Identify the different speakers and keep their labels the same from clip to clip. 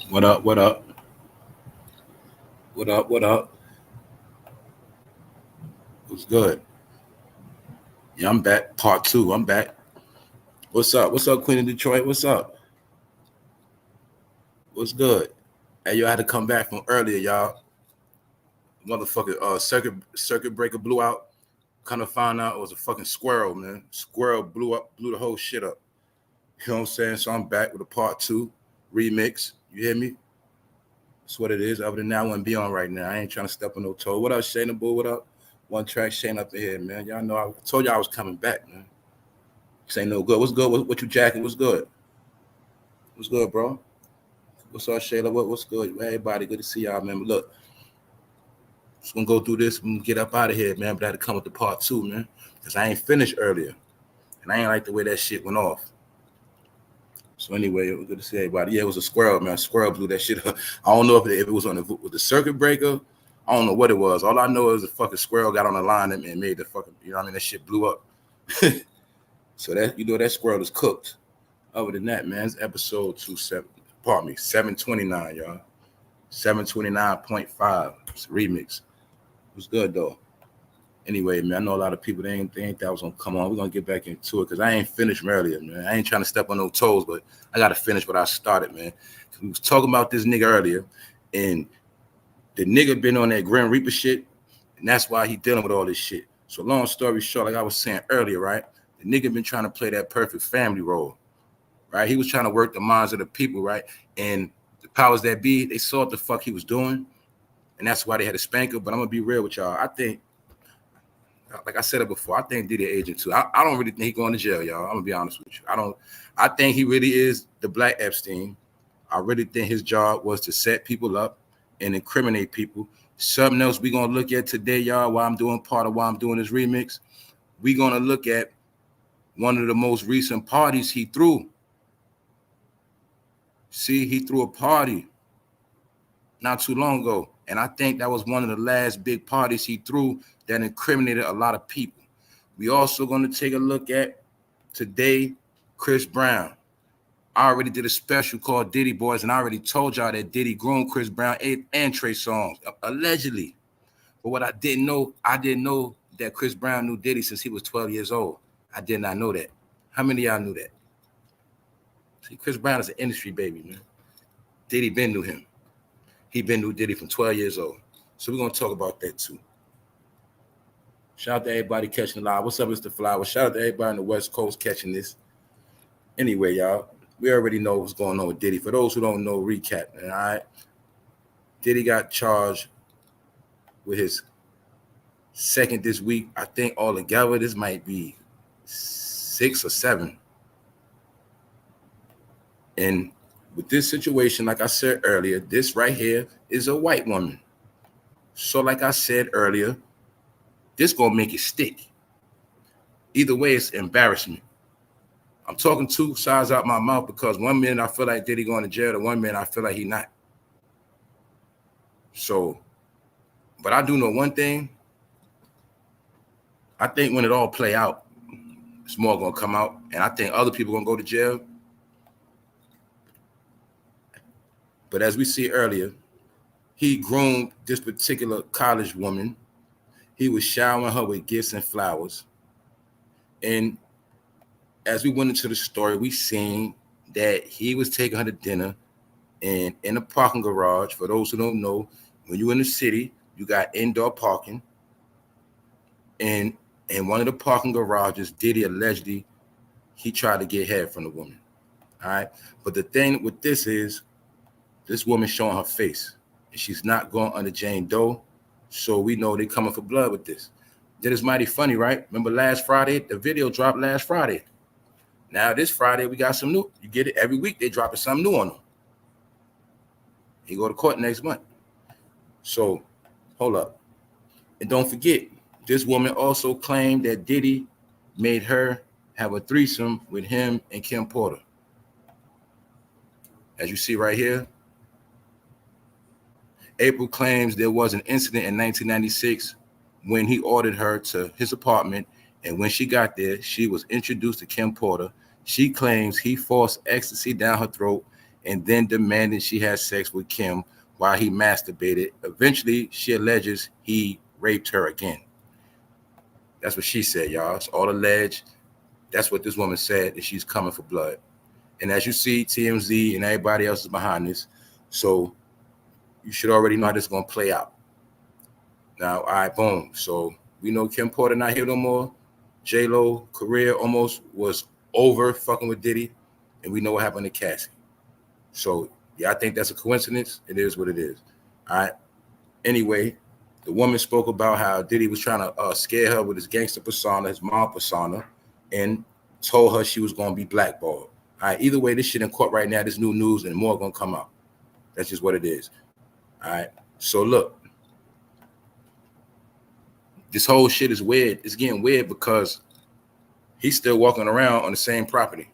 Speaker 1: What up? What up? What up? What up? What's good? Yeah, I'm back. Part two. I'm back. What's up? What's up, Queen of Detroit? What's up? What's good? Hey, yo, I had to come back from earlier, y'all. Motherfucking circuit breaker blew out. Kind of found out it was a fucking squirrel, man. Squirrel blew the whole shit up. You know what I'm saying? So I'm back with a part two remix. You hear me? That's what it is. Other than that, I wouldn't be on right now. I ain't trying to step on no toe. What up, Shayna Boo? What up? One track Shane up in here, man. Y'all know I told y'all I was coming back, man. This ain't no good. What's good? What you jacking? What's good? What's good, bro? What's up, Shayla? What's good? Everybody, good to see y'all, man. But look, just gonna go through this and get up out of here, man. But I had to come with the part two, man, because I ain't finished earlier, and I ain't like the way that shit went off. So anyway, it was good to see everybody. Yeah, it was a squirrel, man. A squirrel blew that shit up. I don't know if it was on with the circuit breaker. I don't know what it was. All I know is the fucking squirrel got on the line and made the fucking, you know what I mean? That shit blew up. So that, that squirrel is cooked. Other than that, man, it's episode 729, y'all. 729.5. It's a remix. It was good though. Anyway, man, I know a lot of people they ain't think that was gonna come on. We're gonna get back into it because I ain't finished from earlier, man. I ain't trying to step on no toes, but I gotta finish what I started, man. We was talking about this nigga earlier, and the nigga been on that Grim Reaper shit, and that's why he dealing with all this shit. So long story short, like I was saying earlier, right? The nigga been trying to play that perfect family role, right? He was trying to work the minds of the people, right? And the powers that be, they saw what the fuck he was doing, and that's why they had to spank him. But I'm gonna be real with y'all. I think, like I said it before, I think Diddy agent too. I don't really think he going to jail, y'all. I'm gonna be honest with you. I think he really is the Black Epstein. I really think his job was to set people up and incriminate people. Something else we gonna look at today, y'all, while I'm doing this remix. We gonna look at one of the most recent parties he threw. See, he threw a party not too long ago. And I think that was one of the last big parties he threw that incriminated a lot of people. We also going to take a look at today, Chris Brown. I already did a special called Diddy Boys, and I already told y'all that Diddy groomed Chris Brown and Trey Songz, allegedly. But what I didn't know that Chris Brown knew Diddy since he was 12 years old. I did not know that. How many of y'all knew that? See, Chris Brown is an industry baby, man. Diddy been knew him. He been knew Diddy from 12 years old. So we're going to talk about that too. Shout out to everybody catching the live. What's up, Mr. Flower? Shout out to everybody on the West Coast catching this. Anyway, y'all, we already know what's going on with Diddy. For those who don't know, recap, all right? Diddy got charged with his second this week. I think altogether this might be 6 or 7. And with this situation, like I said earlier, this right here is a white woman. So like I said earlier, this gonna make it stick. Either way, it's embarrassment. I'm talking two sides out my mouth because one minute I feel like Diddy going to jail, and one minute I feel like he not. So, but I do know one thing. I think when it all play out, it's more gonna come out, and I think other people gonna go to jail. But as we see earlier, he groomed this particular college woman. He was showering her with gifts and flowers. And as we went into the story, we seen that he was taking her to dinner and in a parking garage. For those who don't know, when you're in the city, you got indoor parking. And in one of the parking garages, Diddy allegedly, he tried to get head from the woman. All right. But the thing with this is, this woman showing her face. And she's not going under Jane Doe. So we know they coming for blood with this. That is mighty funny, right? Remember last Friday? The video dropped last Friday. Now this Friday, we got some new. You get it every week. They dropping something new on them. He go to court next month. So, hold up. And don't forget, this woman also claimed that Diddy made her have a threesome with him and Kim Porter. As you see right here, April claims there was an incident in 1996 when he ordered her to his apartment, and when she got there, she was introduced to Kim Porter. She claims he forced ecstasy down her throat and then demanding she had sex with Kim while he masturbated. Eventually, she alleges he raped her again. That's what she said, y'all. It's all alleged. That's what this woman said, and she's coming for blood. And as you see, TMZ and everybody else is behind this. So you should already know how this is going to play out. Now, all right, boom. So we know Kim Porter not here no more. J-Lo career almost was over fucking with Diddy. And we know what happened to Cassie. So, yeah, I think that's a coincidence. It is what it is. All right. Anyway, the woman spoke about how Diddy was trying to scare her with his gangster persona, his mom persona, and told her she was going to be blackballed. All right. Either way, this shit in court right now, this new news, and more going to come out. That's just what it is. All right. So, look. This whole shit is weird. It's getting weird because he's still walking around on the same property.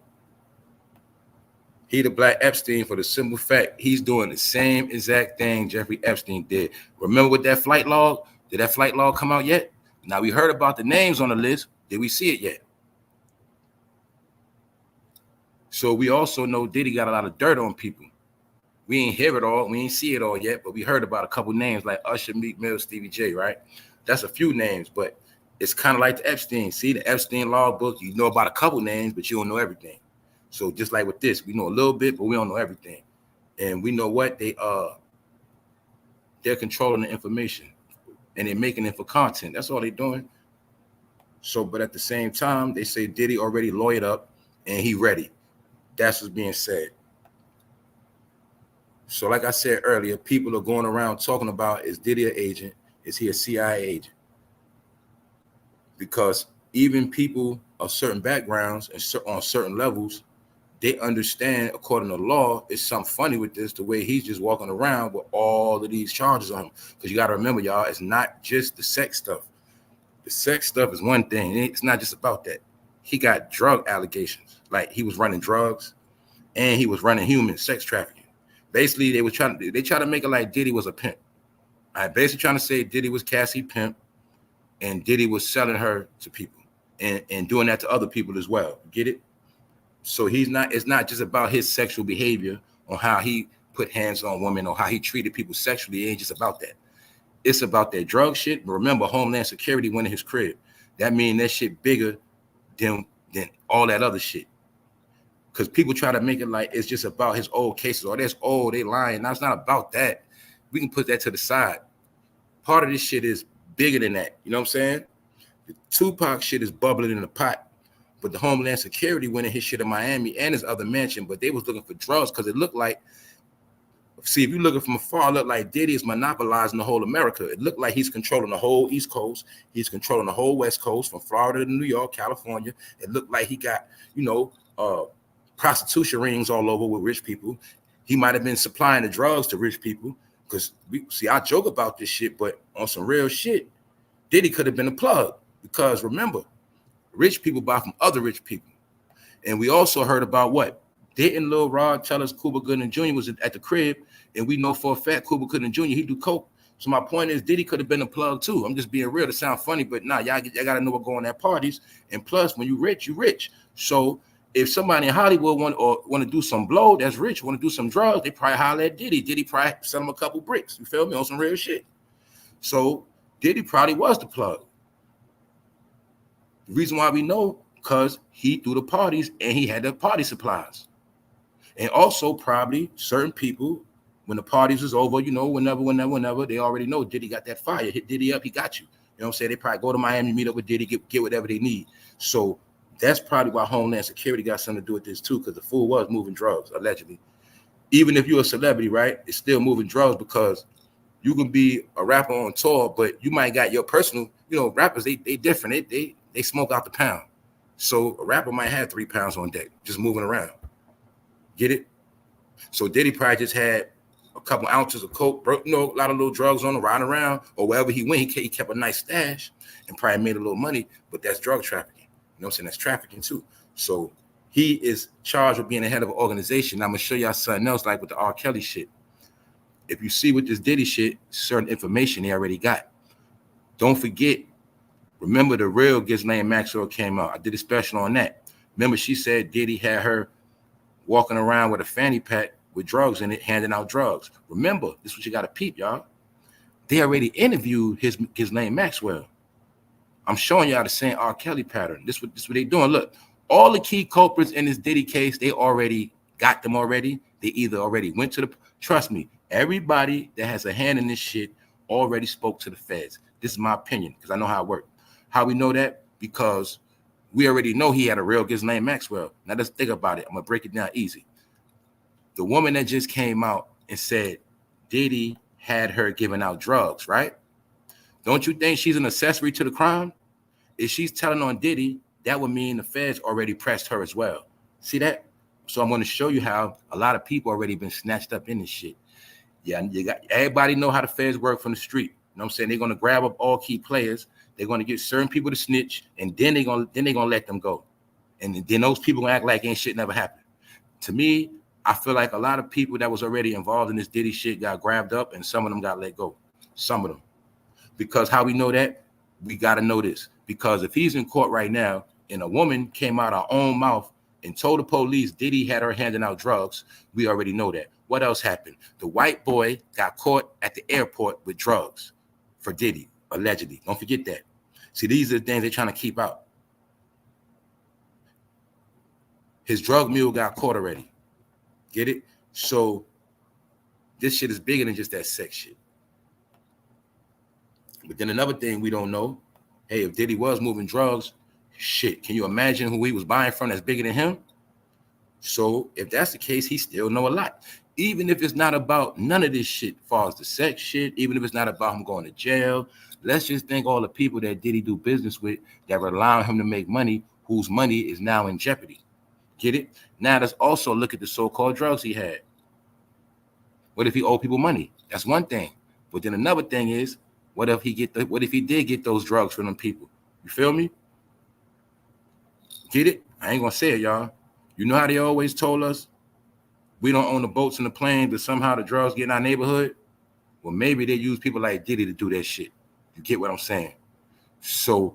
Speaker 1: He the Black Epstein for the simple fact he's doing the same exact thing Jeffrey Epstein did. Remember with that flight log? Did that flight log come out yet? Now, we heard about the names on the list. Did we see it yet? So we also know Diddy got a lot of dirt on people. We ain't hear it all. We ain't see it all yet, but we heard about a couple names like Usher, Meek Mill, Stevie J, right? That's a few names, but it's kind of like the Epstein. See, the Epstein log book, you know about a couple names, but you don't know everything. So just like with this, we know a little bit, but we don't know everything. And we know what they're controlling the information and they're making it for content. That's all they're doing. So, but at the same time, they say Diddy already lawyered up and he ready. That's what's being said. So like I said earlier, people are going around talking about, is Diddy an agent? Is he a CIA agent? Because even people of certain backgrounds and on certain levels, they understand, according to law, it's something funny with this, the way he's just walking around with all of these charges on him. Because you got to remember, y'all, it's not just the sex stuff. The sex stuff is one thing. It's not just about that. He got drug allegations. Like he was running drugs and he was running human sex trafficking. Basically, they try to make it like Diddy was a pimp. I basically trying to say Diddy was Cassie pimp and Diddy was selling her to people and doing that to other people as well. Get it? So it's not just about his sexual behavior or how he put hands on women or how he treated people sexually. It ain't just about that. It's about that drug shit. But remember, Homeland Security went in his crib. That means that shit bigger than all that other shit. Because people try to make it like it's just about his old cases or that's old, they lying. Now it's not about that. We can put that to the side. Part of this shit is bigger than that. You know what I'm saying? The Tupac shit is bubbling in the pot. But the Homeland Security went in his shit in Miami and his other mansion, but they was looking for drugs because it looked like, see, if you're looking from afar, it looked like Diddy is monopolizing the whole America. It looked like he's controlling the whole East Coast. He's controlling the whole West Coast from Florida to New York, California. It looked like he got, prostitution rings all over with rich people. He might have been supplying the drugs to rich people. Because I joke about this shit, but on some real shit, Diddy could have been a plug. Because remember, rich people buy from other rich people. And we also heard about what? Didn't Lil Rod tell us Cuba Gooding Jr. was at the crib? And we know for a fact Cuba Gooding Jr., he do coke. So my point is Diddy could have been a plug too. I'm just being real to sound funny, but nah, y'all got to know what going at parties. And plus, when you rich, you rich. So if somebody in Hollywood want to do some blow, that's rich, want to do some drugs, they probably holler at Diddy. Diddy probably sell him a couple bricks. You feel me? On some real shit. So Diddy probably was the plug. The reason why we know, because he threw the parties and he had the party supplies. And also probably certain people, when the parties is over, whenever, they already know Diddy got that fire. Hit Diddy up, he got you. You know what I'm saying? They probably go to Miami, meet up with Diddy, get whatever they need. So that's probably why Homeland Security got something to do with this too, because the fool was moving drugs, allegedly. Even if you're a celebrity, right, it's still moving drugs because you can be a rapper on tour, but you might got your personal, rappers, they different. They smoke out the pound. So a rapper might have 3 pounds on deck, just moving around. Get it? So Diddy probably just had a couple ounces of coke, a lot of little drugs on him, riding around, or wherever he went, he kept a nice stash and probably made a little money, but that's drug trafficking. You know what I'm saying? That's trafficking too. So he is charged with being the head of an organization. Now I'm going to show y'all something else like with the R. Kelly shit. If you see with this Diddy shit, certain information they already got. Don't forget, remember the real Ghislaine Maxwell came out. I did a special on that. Remember she said Diddy had her walking around with a fanny pack with drugs in it, handing out drugs. Remember, this is what you got to peep, y'all. They already interviewed his name Maxwell. I'm showing y'all the same R. Kelly pattern. This what they doing. Look, all the key culprits in this Diddy case, they already got them already. They either already went to the, trust me, everybody that has a hand in this shit already spoke to the feds. This is my opinion because I know how it works. How we know that? Because we already know he had a real Ghislaine Maxwell. Now let's think about it. I'm gonna break it down easy. The woman that just came out and said Diddy had her giving out drugs, right? Don't you think she's an accessory to the crime? If she's telling on Diddy, that would mean the feds already pressed her as well. See that? So I'm going to show you how a lot of people already been snatched up in this shit. Yeah, you got everybody know how the feds work from the street. You know what I'm saying? They're going to grab up all key players. They're going to get certain people to snitch, and then they're going to let them go. And then those people going to act like ain't shit never happened. To me, I feel like a lot of people that was already involved in this Diddy shit got grabbed up, and some of them got let go. Some of them. Because how we know that? We got to know this. Because if he's in court right now and a woman came out her own mouth and told the police Diddy had her handing out drugs, we already know that. What else happened? The white boy got caught at the airport with drugs for Diddy, allegedly. Don't forget that. See, these are the things they're trying to keep out. His drug mule got caught already. Get it? So this shit is bigger than just that sex shit. But then another thing we don't know, hey, if Diddy was moving drugs, shit, can you imagine who he was buying from that's bigger than him? So if that's the case, he still know a lot. Even if it's not about none of this shit, as far as the sex shit, even if it's not about him going to jail, let's just think all the people that Diddy do business with that rely on him to make money, whose money is now in jeopardy. Get it? Now let's also look at the so-called drugs he had. What if he owed people money? That's one thing. But then another thing is, what if he did get those drugs from them people? You feel me? Get it? I ain't gonna say it, y'all. You know how they always told us we don't own the boats and the planes, but somehow the drugs get in our neighborhood? Well, maybe they use people like Diddy to do that shit. You get what I'm saying? So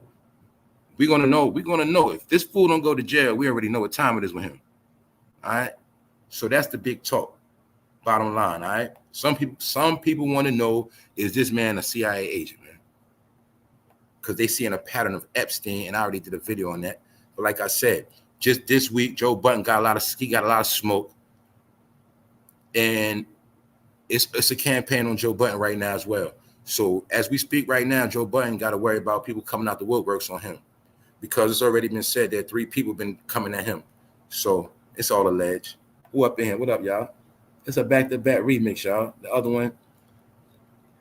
Speaker 1: we're gonna know if this fool don't go to jail, we already know what time it is with him. All right. So that's the big talk. Bottom line, all right. Some people want to know, is this man a CIA agent, man? Because they seeing a pattern of Epstein, and I already did a video on that. But like I said, just this week, Joe Budden got a lot of smoke, and it's a campaign on Joe Budden right now as well. So as we speak right now, Joe Budden got to worry about people coming out the woodworks on him, because it's already been said that 3 people been coming at him. So it's all alleged. Who up in here? What up, y'all? It's a back-to-back remix, y'all. The other one,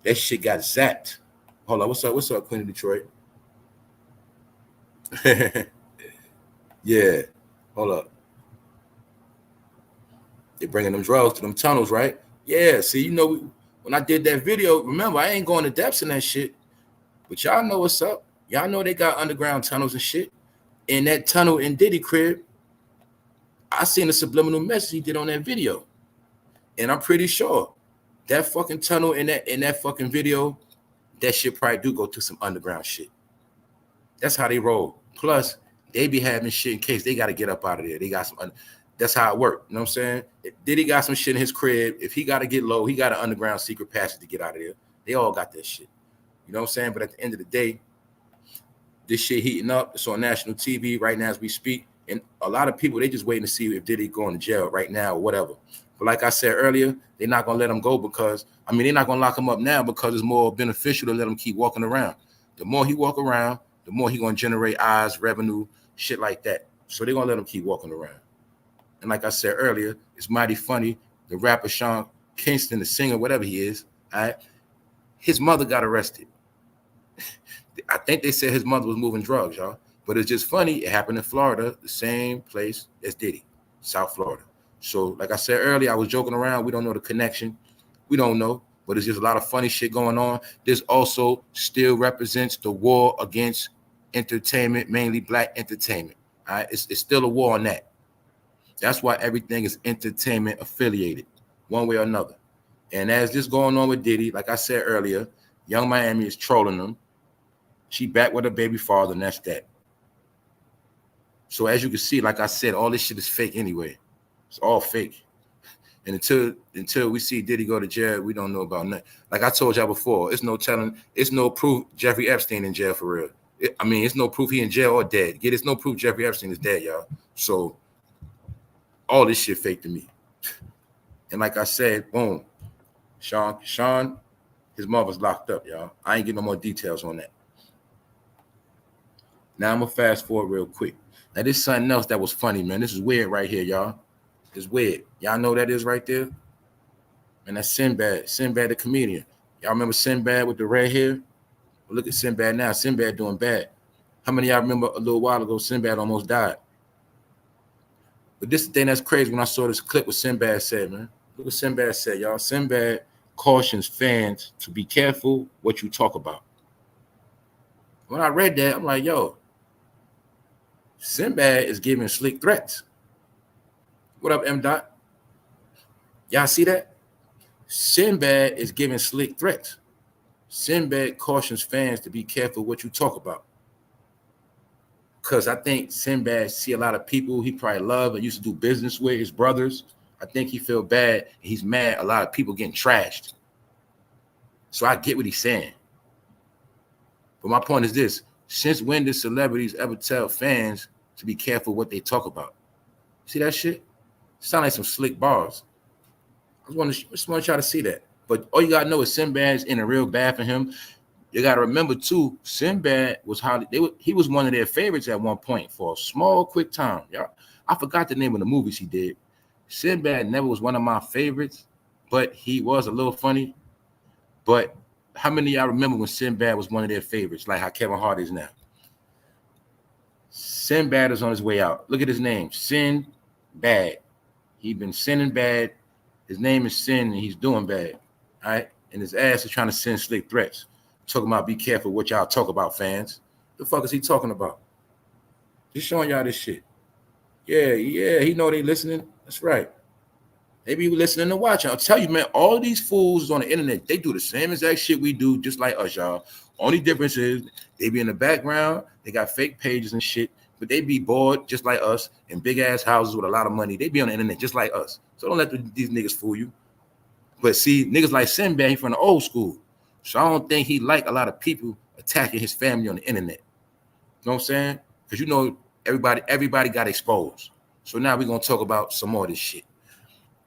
Speaker 1: that shit got zapped. Hold on, what's up, Queen of Detroit? Yeah, hold up. They're bringing them drugs to them tunnels, right? Yeah, see, you know, when I did that video, remember, I ain't going to depths in that shit, but y'all know what's up. Y'all know they got underground tunnels and shit. In that tunnel in Diddy crib, I seen a subliminal message he did on that video. And I'm pretty sure that fucking tunnel in that fucking video, that shit probably do go to some underground shit. That's how they roll. Plus, they be having shit in case they got to get up out of there. They got some. That's how it works. You know what I'm saying? If Diddy got some shit in his crib, if he got to get low, he got an underground secret passage to get out of there. They all got that shit. You know what I'm saying? But at the end of the day, this shit heating up. It's on national TV right now as we speak. And a lot of people, they just waiting to see if Diddy going to jail right now or whatever. But like I said earlier, they're not going to let him go because, they're not going to lock him up now because it's more beneficial to let him keep walking around. The more he walk around, the more he going to generate eyes, revenue, shit like that. So they're going to let him keep walking around. And like I said earlier, it's mighty funny. The rapper Sean Kingston, the singer, whatever he is, all right, his mother got arrested. I think they said his mother was moving drugs, y'all. But it's just funny. It happened in Florida, the same place as Diddy, South Florida. So, like I said earlier, I was joking around. We don't know the connection. We don't know. But it's just a lot of funny shit going on. This also still represents the war against entertainment, mainly black entertainment. All right? It's still a war on that. That's why everything is entertainment affiliated, one way or another. And as this going on with Diddy, like I said earlier, Young Miami is trolling them. She back with her baby father, and that's that. So as you can see, like I said, all this shit is fake anyway. It's all fake. And until we see Diddy go to jail, we don't know about nothing. Like I told y'all before, it's no telling, it's no proof Jeffrey Epstein in jail for real. It's no proof he in jail or dead. It's no proof Jeffrey Epstein is dead, y'all. So all this shit fake to me. And like I said, boom, Sean, his mother's locked up, y'all. I ain't getting no more details on that. Now I'm gonna fast forward real quick. Now this is something else that was funny, man. This is weird right here, y'all. It's weird. Y'all know that is right there? And that's Sinbad the comedian. Y'all remember Sinbad with the red hair? Well, look at Sinbad now. Sinbad doing bad. How many of y'all remember a little while ago Sinbad almost died? But this is the thing that's crazy when I saw this clip what Sinbad said, man. Look what Sinbad said, y'all. Sinbad cautions fans to be careful what you talk about. When I read that, I'm like, yo, Sinbad is giving slick threats. What up, M. Dot? Y'all see that? Sinbad is giving slick threats. Sinbad cautions fans to be careful what you talk about. Because I think Sinbad see a lot of people he probably love and used to do business with, his brothers. I think he feel bad. And he's mad a lot of people getting trashed. So I get what he's saying. But my point is this. Since when did celebrities ever tell fans to be careful what they talk about? See that shit? Sound like some slick bars. I just want y'all to see that. But all you gotta know is Sinbad's in a real bad for him. You gotta remember too, Sinbad was he was one of their favorites at one point for a small, quick time. Y'all, I forgot the name of the movies he did. Sinbad never was one of my favorites, but he was a little funny. But how many of y'all remember when Sinbad was one of their favorites, like how Kevin Hart is now? Sinbad is on his way out. Look at his name, Sinbad. He been sinning bad. His name is Sin, and he's doing bad. All right, and his ass is trying to send slick threats. Talking about be careful what y'all talk about, fans. The fuck is he talking about? Just showing y'all this shit. Yeah, he know they listening. That's right. They be listening and watching. I'll tell you, man, all these fools on the internet, they do the same exact shit we do, just like us, y'all. Only difference is they be in the background, they got fake pages and shit, but they be bored just like us in big ass houses with a lot of money. They be on the internet just like us. So don't let these niggas fool you. But see, niggas like Sinbad, he from the old school. So I don't think he like a lot of people attacking his family on the internet. You know what I'm saying? Because you know everybody got exposed. So now we're gonna talk about some more of this shit.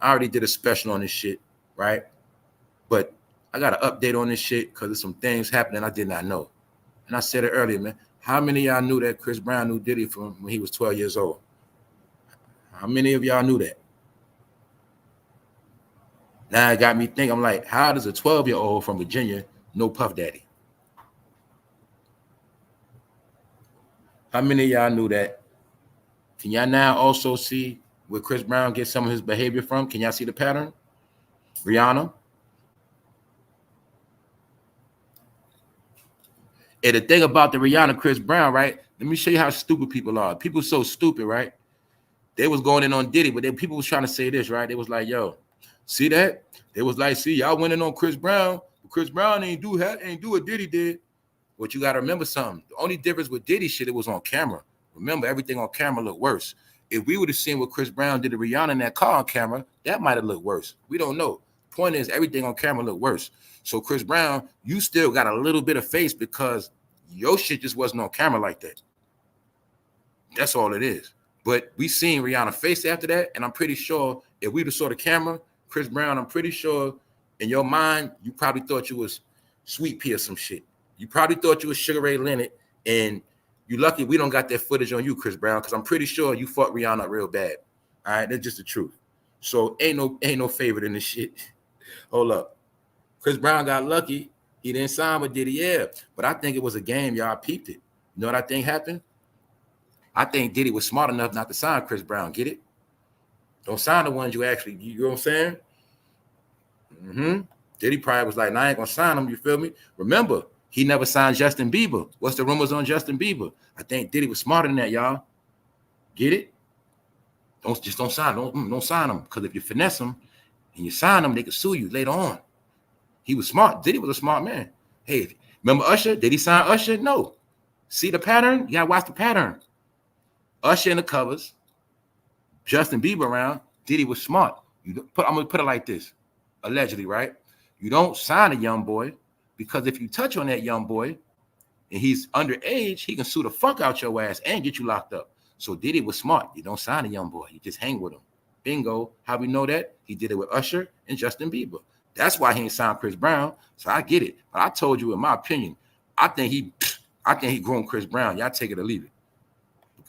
Speaker 1: I already did a special on this shit, right? But I got an update on this shit because there's some things happening I did not know. And I said it earlier, man. How many of y'all knew that Chris Brown knew Diddy from when he was 12 years old? How many of y'all knew that? Now it got me thinking, I'm like, how does a 12-year-old from Virginia know Puff Daddy? How many of y'all knew that? Can y'all now also see where Chris Brown gets some of his behavior from? Can y'all see the pattern? Rihanna. And the thing about the Rihanna Chris Brown, right? Let me show you how stupid people are. People so stupid, right? They was going in on Diddy, but people was trying to say this, right? They was like, yo, see that? They was like, see, y'all went in on Chris Brown. But Chris Brown ain't do what Diddy did. But you got to remember something. The only difference with Diddy shit, it was on camera. Remember, everything on camera looked worse. If we would have seen what Chris Brown did to Rihanna in that car on camera, that might have looked worse. We don't know. Point is, everything on camera looked worse. So Chris Brown, you still got a little bit of face because your shit just wasn't on camera like that. That's all it is. But we seen Rihanna face after that, and I'm pretty sure if we would have saw the camera, Chris Brown, I'm pretty sure in your mind, you probably thought you was Sweet Pea or some shit. You probably thought you was Sugar Ray Leonard, and you lucky we don't got that footage on you, Chris Brown, because I'm pretty sure you fucked Rihanna real bad. All right, that's just the truth. So ain't no favorite in this shit. Hold up. Chris Brown got lucky. He didn't sign with Diddy, yeah. But I think it was a game. Y'all peeped it. You know what I think happened? I think Diddy was smart enough not to sign Chris Brown. Get it? Don't sign the ones you actually, you know what I'm saying? Diddy probably was like, nah, I ain't gonna sign him, you feel me? Remember, he never signed Justin Bieber. What's the rumors on Justin Bieber? I think Diddy was smarter than that, y'all. Get it? Don't sign. Don't sign him. Because if you finesse him and you sign him, they could sue you later on. He was smart. Diddy was a smart man. Hey, remember Usher? Did he sign Usher? No. See the pattern? You gotta watch the pattern. Usher in the covers, Justin Bieber around. Diddy was smart. I'm gonna put it like this, allegedly, right? You don't sign a young boy because if you touch on that young boy and he's underage, he can sue the fuck out your ass and get you locked up. So Diddy was smart. You don't sign a young boy. You just hang with him. Bingo. How we know that? He did it with Usher and Justin Bieber. That's why he ain't signed Chris Brown. So I get it. But I told you, in my opinion, I think he groomed Chris Brown. Y'all take it or leave it.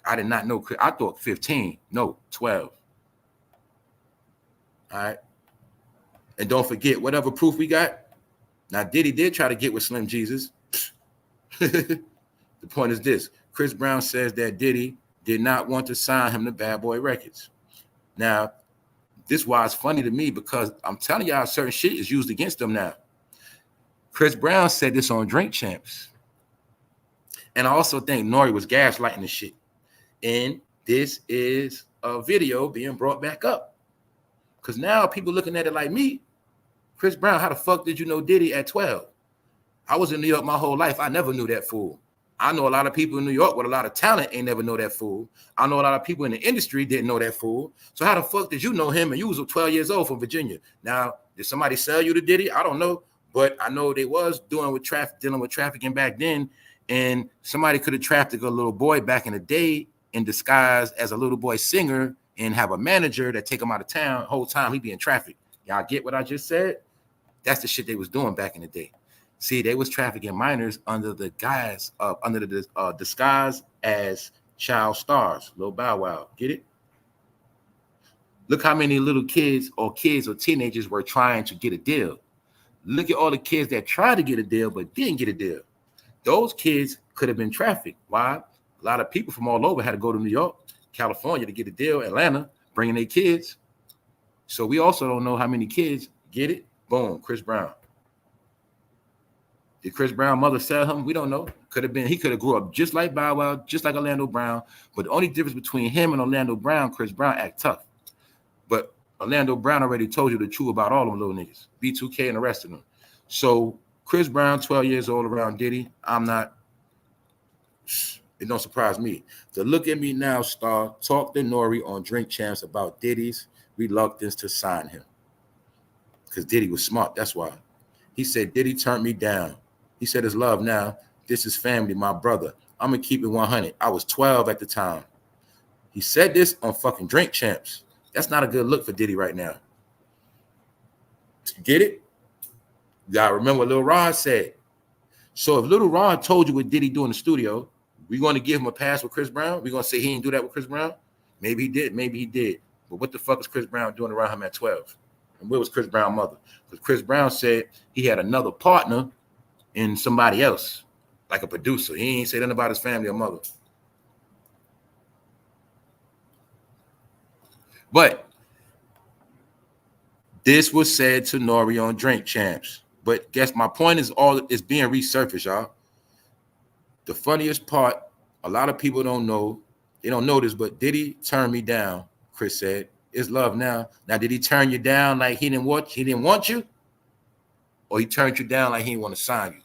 Speaker 1: I did not know Chris. I thought 15. No, 12. All right. And don't forget, whatever proof we got. Now, Diddy did try to get with Slim Jesus. The point is this. Chris Brown says that Diddy did not want to sign him to Bad Boy Records. Now, this is why it's funny to me, because I'm telling y'all certain shit is used against them now. Chris Brown said this on Drink Champs. And I also think Nori was gaslighting the shit. And this is a video being brought back up. Because now people looking at it like me. Chris Brown, how the fuck did you know Diddy at 12? I was in New York my whole life. I never knew that fool. I know a lot of people in New York with a lot of talent ain't never know that fool. I know a lot of people in the industry didn't know that fool. So how the fuck did you know him and you was 12 years old from Virginia? Now, did somebody sell you to Diddy? I don't know. But I know they was dealing with trafficking back then. And somebody could have trafficked a little boy back in the day in disguise as a little boy singer and have a manager that take him out of town. The whole time he be in traffic. Y'all get what I just said? That's the shit they was doing back in the day. See, they was trafficking minors under the guise of disguise as child stars. Lil Bow Wow, get it? Look how many little kids or teenagers were trying to get a deal. Look at all the kids that tried to get a deal but didn't get a deal. Those kids could have been trafficked. Why? A lot of people from all over had to go to New York, California to get a deal, Atlanta, bringing their kids. So we also don't know how many kids get it. Boom, Chris Brown. Did Chris Brown mother sell him? We don't know. Could have been. He could have grew up just like Bow Wow, just like Orlando Brown. But the only difference between him and Orlando Brown, Chris Brown act tough. But Orlando Brown already told you the truth about all them little niggas, B2K and the rest of them. So Chris Brown, 12 years old around Diddy. I'm not. It don't surprise me. So look at me now, Star. Talk to Nori on Drink Champs about Diddy's reluctance to sign him. Because Diddy was smart. That's why. He said, Diddy turned me down. He said, it's love now. This is family, my brother. I'm going to keep it 100. I was 12 at the time. He said this on fucking Drink Champs. That's not a good look for Diddy right now. Get it? Y'all remember what Lil Rod said. So if Lil Rod told you what Diddy do in the studio, we going to give him a pass with Chris Brown? We going to say he didn't do that with Chris Brown? Maybe he did. Maybe he did. But what the fuck is Chris Brown doing around him at 12? And where was Chris Brown's mother? Because Chris Brown said he had another partner in somebody else, like a producer. He ain't say nothing about his family or mother. But this was said to Nori on Drink Champs. But guess my point is all is being resurfaced, y'all. The funniest part, a lot of people don't know. They don't know this, but Diddy turned me down, Chris said. It's love now. Now, did he turn you down like he didn't want you? Or he turned you down like he didn't want to sign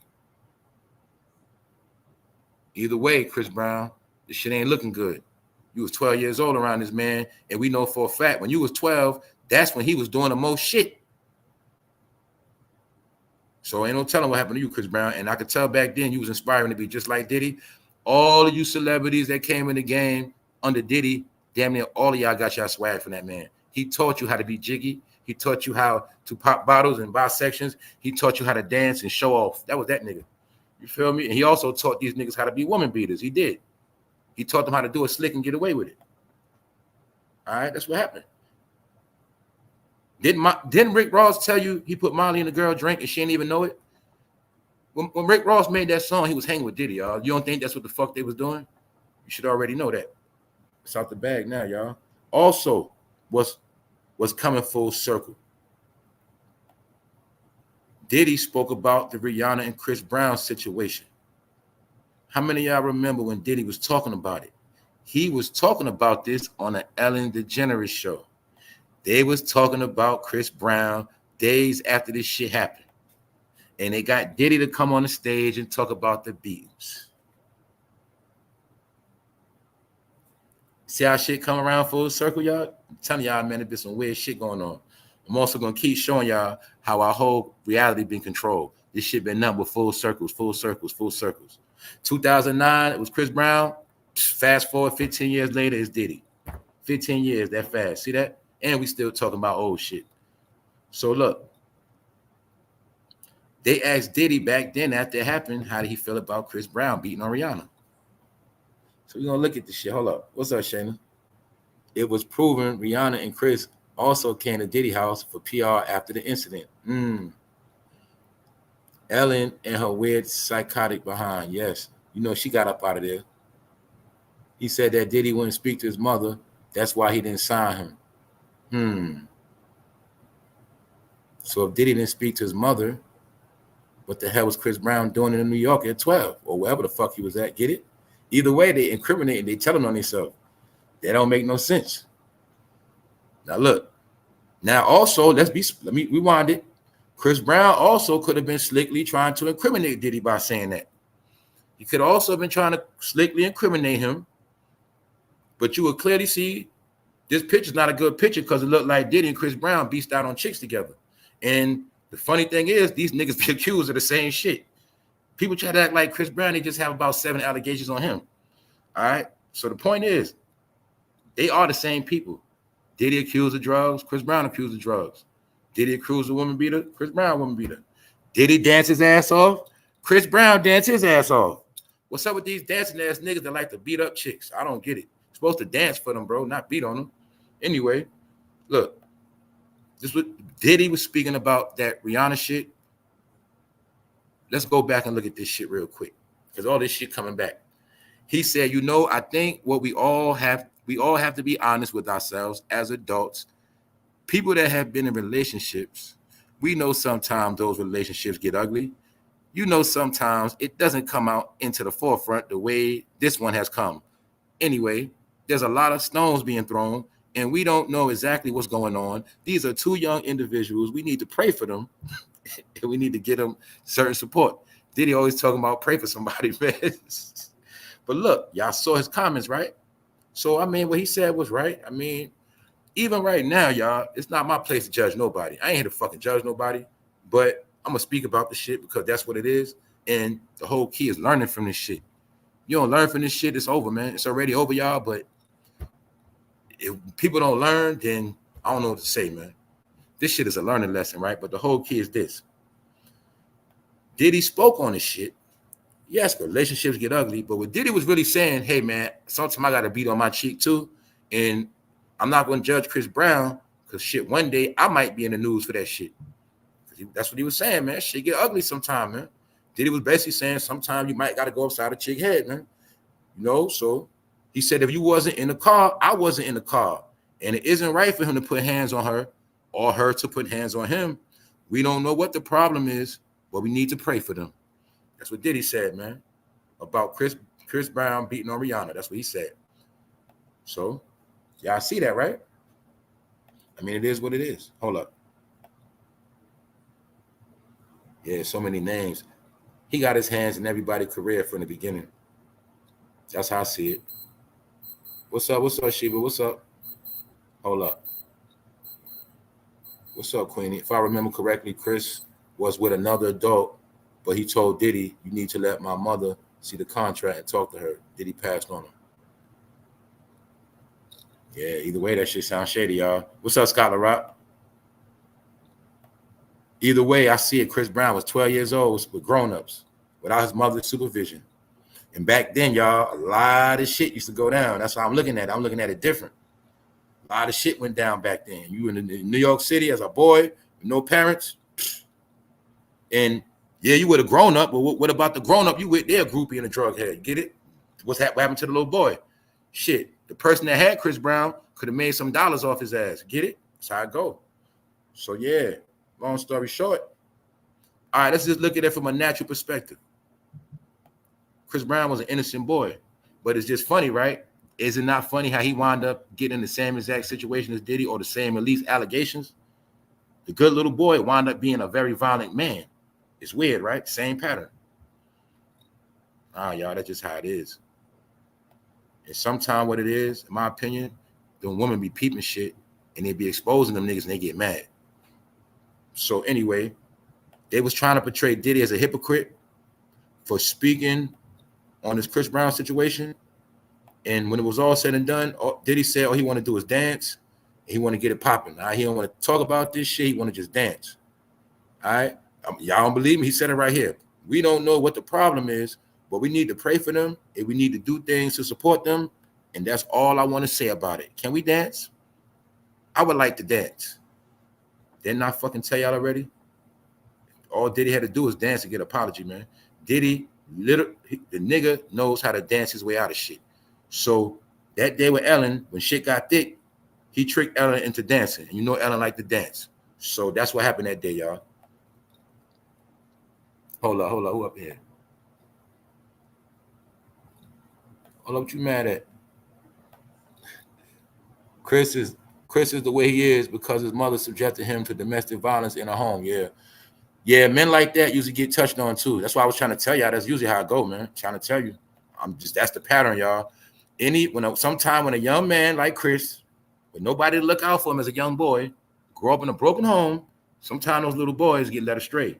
Speaker 1: you? Either way, Chris Brown, this shit ain't looking good. You was 12 years old around this man, and we know for a fact when you was 12, that's when he was doing the most shit. So ain't no telling what happened to you, Chris Brown. And I could tell back then you was inspiring to be just like Diddy. All of you celebrities that came in the game under Diddy, damn near all of y'all got y'all swag from that man. He taught you how to be jiggy. He taught you how to pop bottles and buy sections. He taught you how to dance and show off. That was that nigga. You feel me? And he also taught these niggas how to be woman beaters. He did. He taught them how to do it slick and get away with it. All right, that's what happened. Didn't Rick Ross tell you he put Molly in the girl drink and she didn't even know it? When Rick Ross made that song, he was hanging with Diddy, y'all. You don't think that's what the fuck they was doing? You should already know that. It's out the bag now, y'all. Also, what's coming full circle. Diddy spoke about the Rihanna and Chris Brown situation. How many of y'all remember when Diddy was talking about it? He was talking about this on an Ellen DeGeneres show. They was talking about Chris Brown days after this shit happened. And they got Diddy to come on the stage and talk about the beats. See how shit come around full circle, y'all? I'm telling y'all, man, there's been some weird shit going on. I'm also gonna keep showing y'all how our whole reality been controlled. This shit been nothing but full circles, full circles, full circles. 2009, it was Chris Brown. Fast forward 15 years later, it's Diddy. 15 years, that fast. See that? And we still talking about old shit. So look, they asked Diddy back then after it happened, how did he feel about Chris Brown beating on Rihanna? So we're gonna look at this shit. Hold up. What's up, Shayna? It was proven Rihanna and Chris also came to Diddy house for PR after the incident. Ellen and her weird psychotic behind. Yes. You know, she got up out of there. He said that Diddy wouldn't speak to his mother. That's why he didn't sign him. So if Diddy didn't speak to his mother, what the hell was Chris Brown doing in New York at 12 or wherever the fuck he was at? Get it? Either way, they incriminate and they tell him on themselves. That don't make no sense. Now look. Now also, let me rewind it. Chris Brown also could have been slickly trying to incriminate Diddy by saying that. He could also have been trying to slickly incriminate him. But you will clearly see this picture's not a good picture because it looked like Diddy and Chris Brown beasted out on chicks together. And the funny thing is, these niggas be accused of the same shit. People try to act like Chris Brown, they just have about 7 allegations on him. All right? So the point is, they are the same people. Diddy accused of drugs, Chris Brown accused of drugs. Diddy accused of woman beater, Chris Brown woman beater. Diddy dance his ass off, Chris Brown dance his ass off. What's up with these dancing ass niggas that like to beat up chicks? I don't get it. You're supposed to dance for them, bro, not beat on them. Anyway, look, this what Diddy was speaking about, that Rihanna shit. Let's go back and look at this shit real quick because all this shit coming back. He said, you know, I think what we all have to be honest with ourselves as adults. People that have been in relationships, we know sometimes those relationships get ugly. You know, sometimes it doesn't come out into the forefront the way this one has come. Anyway, there's a lot of stones being thrown, and we don't know exactly what's going on. These are 2 young individuals. We need to pray for them, and we need to get them certain support. Diddy always talking about pray for somebody, man. But look, y'all saw his comments, right? So, I mean, what he said was right. I mean, even right now, y'all, it's not my place to judge nobody. I ain't here to fucking judge nobody, but I'm going to speak about the shit because that's what it is. And the whole key is learning from this shit. You don't learn from this shit, it's over, man. It's already over, y'all. But if people don't learn, then I don't know what to say, man. This shit is a learning lesson, right? But the whole key is this. Diddy spoke on this shit. Yes, relationships get ugly, but what Diddy was really saying, hey, man, sometimes I got to beat on my cheek too. And I'm not going to judge Chris Brown because shit, one day I might be in the news for that shit. That's what he was saying, man. Shit get ugly sometime, man. Diddy was basically saying sometimes you might got to go upside a chick head, man. You know, so he said if you wasn't in the car, I wasn't in the car. And it isn't right for him to put hands on her or her to put hands on him. We don't know what the problem is, but we need to pray for them. That's what Diddy said, man, about Chris Brown beating on Rihanna. That's what he said. So, y'all see that, right? I mean, it is what it is. Hold up. Yeah, so many names. He got his hands in everybody's career from the beginning. That's how I see it. What's up? What's up, Sheba? What's up? Hold up. What's up, Queenie? If I remember correctly, Chris was with another adult, but he told Diddy, you need to let my mother see the contract and talk to her. Diddy passed on him. Yeah, either way, that shit sounds shady, y'all. What's up, Scott Rock? Either way, I see it. Chris Brown was 12 years old with grown-ups without his mother's supervision. And back then, y'all, a lot of shit used to go down. That's how I'm looking at it. I'm looking at it different. A lot of shit went down back then. You in New York City as a boy with no parents. And yeah, you would have grown up, but what about the grown up you with their groupie and a drug head? Get it? What happened to the little boy? Shit, the person that had Chris Brown could have made some dollars off his ass. Get it? That's how I go. So yeah, long story short. All right, let's just look at it from a natural perspective. Chris Brown was an innocent boy, but it's just funny, right? Is it not funny how he wound up getting in the same exact situation as Diddy or the same at least allegations? The good little boy wound up being a very violent man. It's weird, right? Same pattern. Y'all, that's just how it is. And sometimes what it is, in my opinion, the women be peeping shit and they be exposing them niggas and they get mad. So anyway, they was trying to portray Diddy as a hypocrite for speaking on this Chris Brown situation. And when it was all said and done, Diddy said all he want to do is dance. He want to get it popping. He don't want to talk about this shit. He want to just dance. All right. Y'all don't believe me? He said it right here. We don't know what the problem is, but we need to pray for them and we need to do things to support them. And that's all I want to say about it. Can we dance? I would like to dance. Didn't I fucking tell y'all already? All Diddy had to do was dance and get an apology, man. Diddy, the nigga knows how to dance his way out of shit. So that day with Ellen, when shit got thick, he tricked Ellen into dancing. And you know Ellen liked to dance. So that's what happened that day, y'all. Hold up, who up here? Hold up, what you mad at? Chris is the way he is because his mother subjected him to domestic violence in a home. Yeah, men like that usually get touched on too. That's why I was trying to tell y'all. That's usually how I go, man. I'm trying to tell you. That's the pattern, y'all. Sometime when a young man like Chris, with nobody to look out for him as a young boy, grow up in a broken home, sometimes those little boys get led astray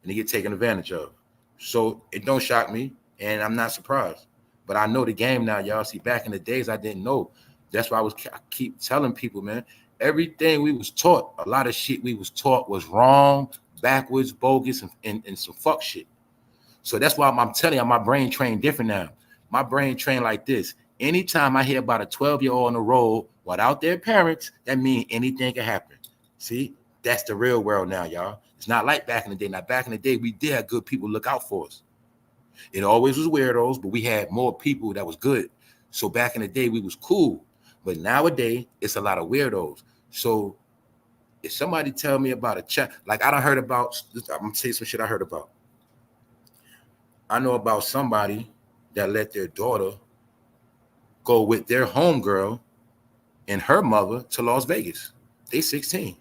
Speaker 1: and they get taken advantage of. So it don't shock me, and I'm not surprised. But I know the game now, y'all. See, back in the days, I didn't know. That's why I keep telling people, man, everything we was taught, a lot of shit we was taught was wrong, backwards, bogus, and some fuck shit. So that's why I'm telling you, my brain trained different now. My brain trained like this. Anytime I hear about a 12-year-old on the road without their parents, that means anything can happen. See, that's the real world now, y'all. It's not like back in the day. Now, back in the day, we did have good people look out for us. It always was weirdos, but we had more people that was good. So back in the day, we was cool. But nowadays, it's a lot of weirdos. So if somebody tell me about a chat, like I done heard about, I'm gonna tell you some shit I heard about. I know about somebody that let their daughter go with their homegirl and her mother to Las Vegas. They 16.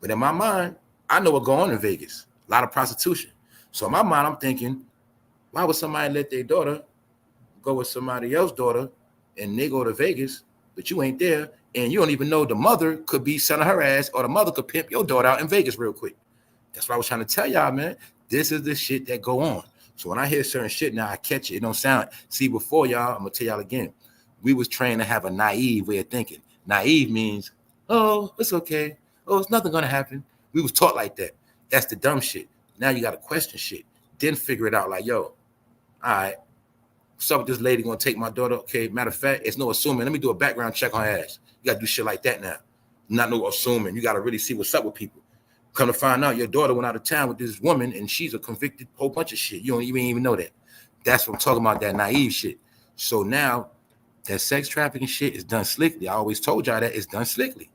Speaker 1: But in my mind, I know what going on in Vegas. A lot of prostitution. So in my mind, I'm thinking, why would somebody let their daughter go with somebody else's daughter and they go to Vegas, but you ain't there, and you don't even know the mother could be selling her ass, or the mother could pimp your daughter out in Vegas real quick. That's what I was trying to tell y'all, man. This is the shit that go on. So when I hear certain shit now, I catch it. It don't sound. See, before y'all, I'm gonna tell y'all again. We was trained to have a naive way of thinking. Naive means, oh, it's okay. Oh, it's nothing gonna happen. We was taught like that. That's the dumb shit. Now you gotta question shit. Then figure it out like, yo, all right, what's up with this lady gonna take my daughter? Okay, matter of fact, it's no assuming. Let me do a background check on her ass. You gotta do shit like that now. Not no assuming. You gotta really see what's up with people. Come to find out your daughter went out of town with this woman and she's a convicted whole bunch of shit. You ain't even know that. That's what I'm talking about, that naive shit. So now that sex trafficking shit is done slickly. I always told y'all that it's done slickly.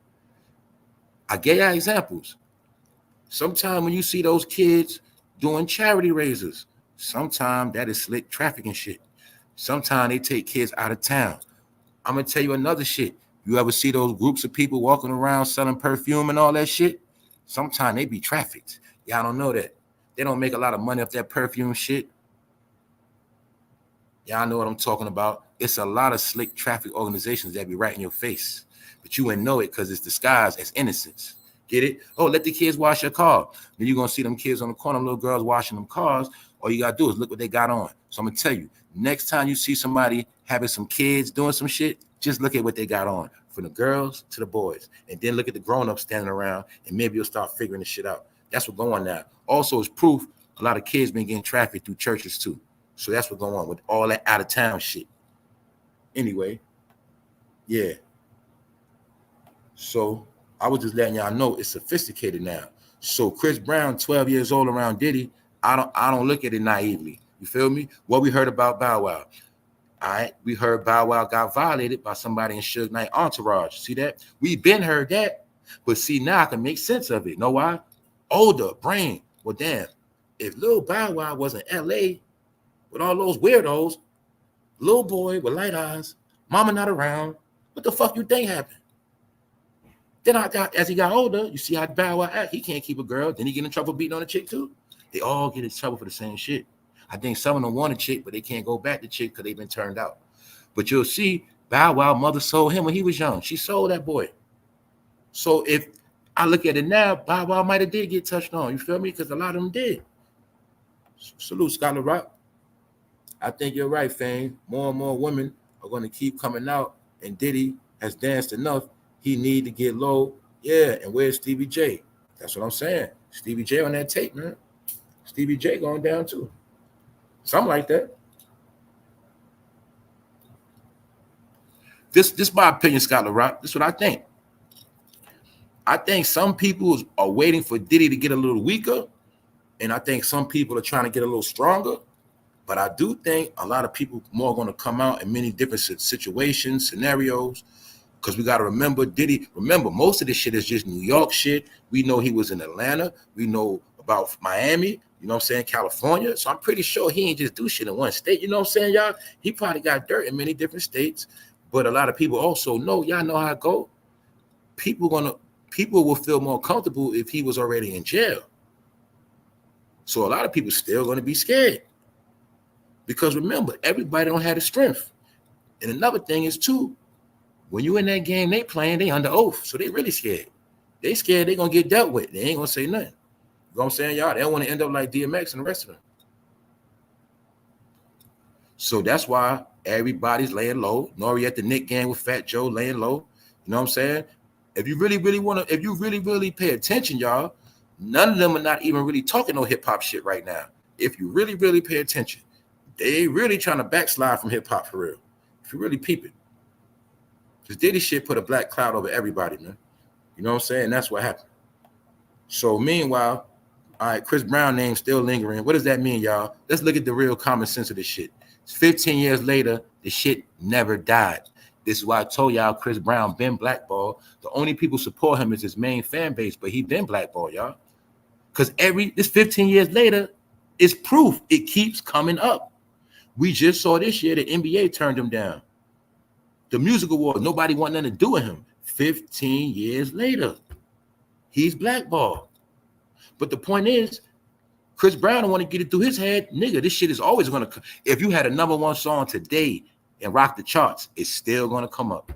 Speaker 1: I gave y'all examples. Sometimes when you see those kids doing charity raises, sometimes that is slick trafficking shit. Sometimes they take kids out of town. I'm gonna tell you another shit. You ever see those groups of people walking around selling perfume and all that shit? Sometimes they be trafficked. Y'all don't know that. They don't make a lot of money off that perfume shit. Y'all know what I'm talking about. It's a lot of slick traffic organizations that be right in your face, but you wouldn't know it because it's disguised as innocence. Get it? Oh, let the kids wash your car. Then you're gonna see them kids on the corner, little girls washing them cars. All you gotta do is look what they got on. So I'm gonna tell you, next time you see somebody having some kids doing some shit, just look at what they got on, from the girls to the boys, and then look at the grown-ups standing around, and maybe you'll start figuring this shit out. That's what's going on now. Also, it's proof a lot of kids been getting trafficked through churches too. So that's what's going on with all that out-of-town shit. Anyway, yeah. So I was just letting y'all know it's sophisticated now. So Chris Brown, 12 years old around Diddy, I don't look at it naively. You feel me? What we heard about Bow Wow. All right, we heard Bow Wow got violated by somebody in Suge Knight entourage. See that? We been heard that, but see now I can make sense of it. Know why? Older brain. Well, damn. If Lil Bow Wow was in LA with all those weirdos, little boy with light eyes, mama not around, what the fuck you think happened? Then as he got older, you see how Bow Wow act. He can't keep a girl. Then he get in trouble beating on a chick too. They all get in trouble for the same shit. I think some of them want a chick, but they can't go back to chick because they've been turned out. But you'll see Bow Wow mother sold him when he was young. She sold that boy. So if I look at it now, Bow Wow might have did get touched on. You feel me? Because a lot of them did. Salute, Scholar Rock. I think you're right, Fame. More and more women are going to keep coming out, and Diddy has danced enough. He need to get low. Yeah, and where's Stevie J? That's what I'm saying. Stevie J on that tape, man. Stevie J going down too. Something like that. This my opinion, Scholar Rock. This is what I think. I think some people are waiting for Diddy to get a little weaker, and I think some people are trying to get a little stronger. But I do think a lot of people more going to come out in many different situations, scenarios, because we got to remember Diddy. Remember, most of this shit is just New York shit. We know he was in Atlanta. We know about Miami. You know what I'm saying? California. So I'm pretty sure he ain't just do shit in one state. You know what I'm saying, y'all? He probably got dirt in many different states. But a lot of people also know, y'all know how it go. People will feel more comfortable if he was already in jail. So a lot of people still going to be scared. Because remember, everybody don't have the strength. And another thing is too, when you in that game they playing, they under oath. So they really scared. They scared they gonna get dealt with. They ain't gonna say nothing. You know what I'm saying, y'all? They don't want to end up like DMX and the rest of them. So that's why everybody's laying low. Nori at the Nick game with Fat Joe laying low. You know what I'm saying? If you really pay attention, y'all, none of them are not even really talking no hip-hop shit right now. If you really pay attention. They really trying to backslide from hip-hop for real. If you really peep it. Because Diddy shit put a black cloud over everybody, man. You know what I'm saying? That's what happened. So meanwhile, all right, Chris Brown name still lingering. What does that mean, y'all? Let's look at the real common sense of this shit. It's 15 years later, the shit never died. This is why I told y'all Chris Brown been blackballed. The only people support him is his main fan base, but he been blackballed, y'all. Because this 15 years later is proof it keeps coming up. We just saw this year the NBA turned him down. The music award, nobody want nothing to do with him. 15 years later, he's blackballed. But the point is, Chris Brown don't want to get it through his head. Nigga, this shit is always going to come. If you had a #1 song today and rock the charts, it's still going to come up.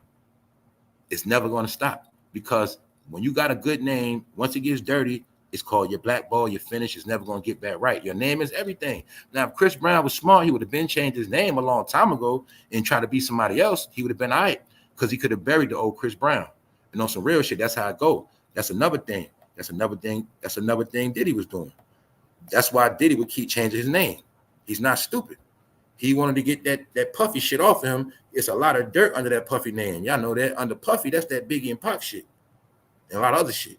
Speaker 1: It's never going to stop. Because when you got a good name, once it gets dirty, it's called your blackball, your finish. It's never going to get back right. Your name is everything. Now, if Chris Brown was smart, he would have been changed his name a long time ago and tried to be somebody else. He would have been all right because he could have buried the old Chris Brown. And on some real shit, that's how it go. That's another thing. That's another thing Diddy was doing. That's why Diddy would keep changing his name. He's not stupid. He wanted to get that Puffy shit off of him. It's a lot of dirt under that Puffy name. Y'all know that. Under Puffy, that's that Biggie and Pac shit. And a lot of other shit.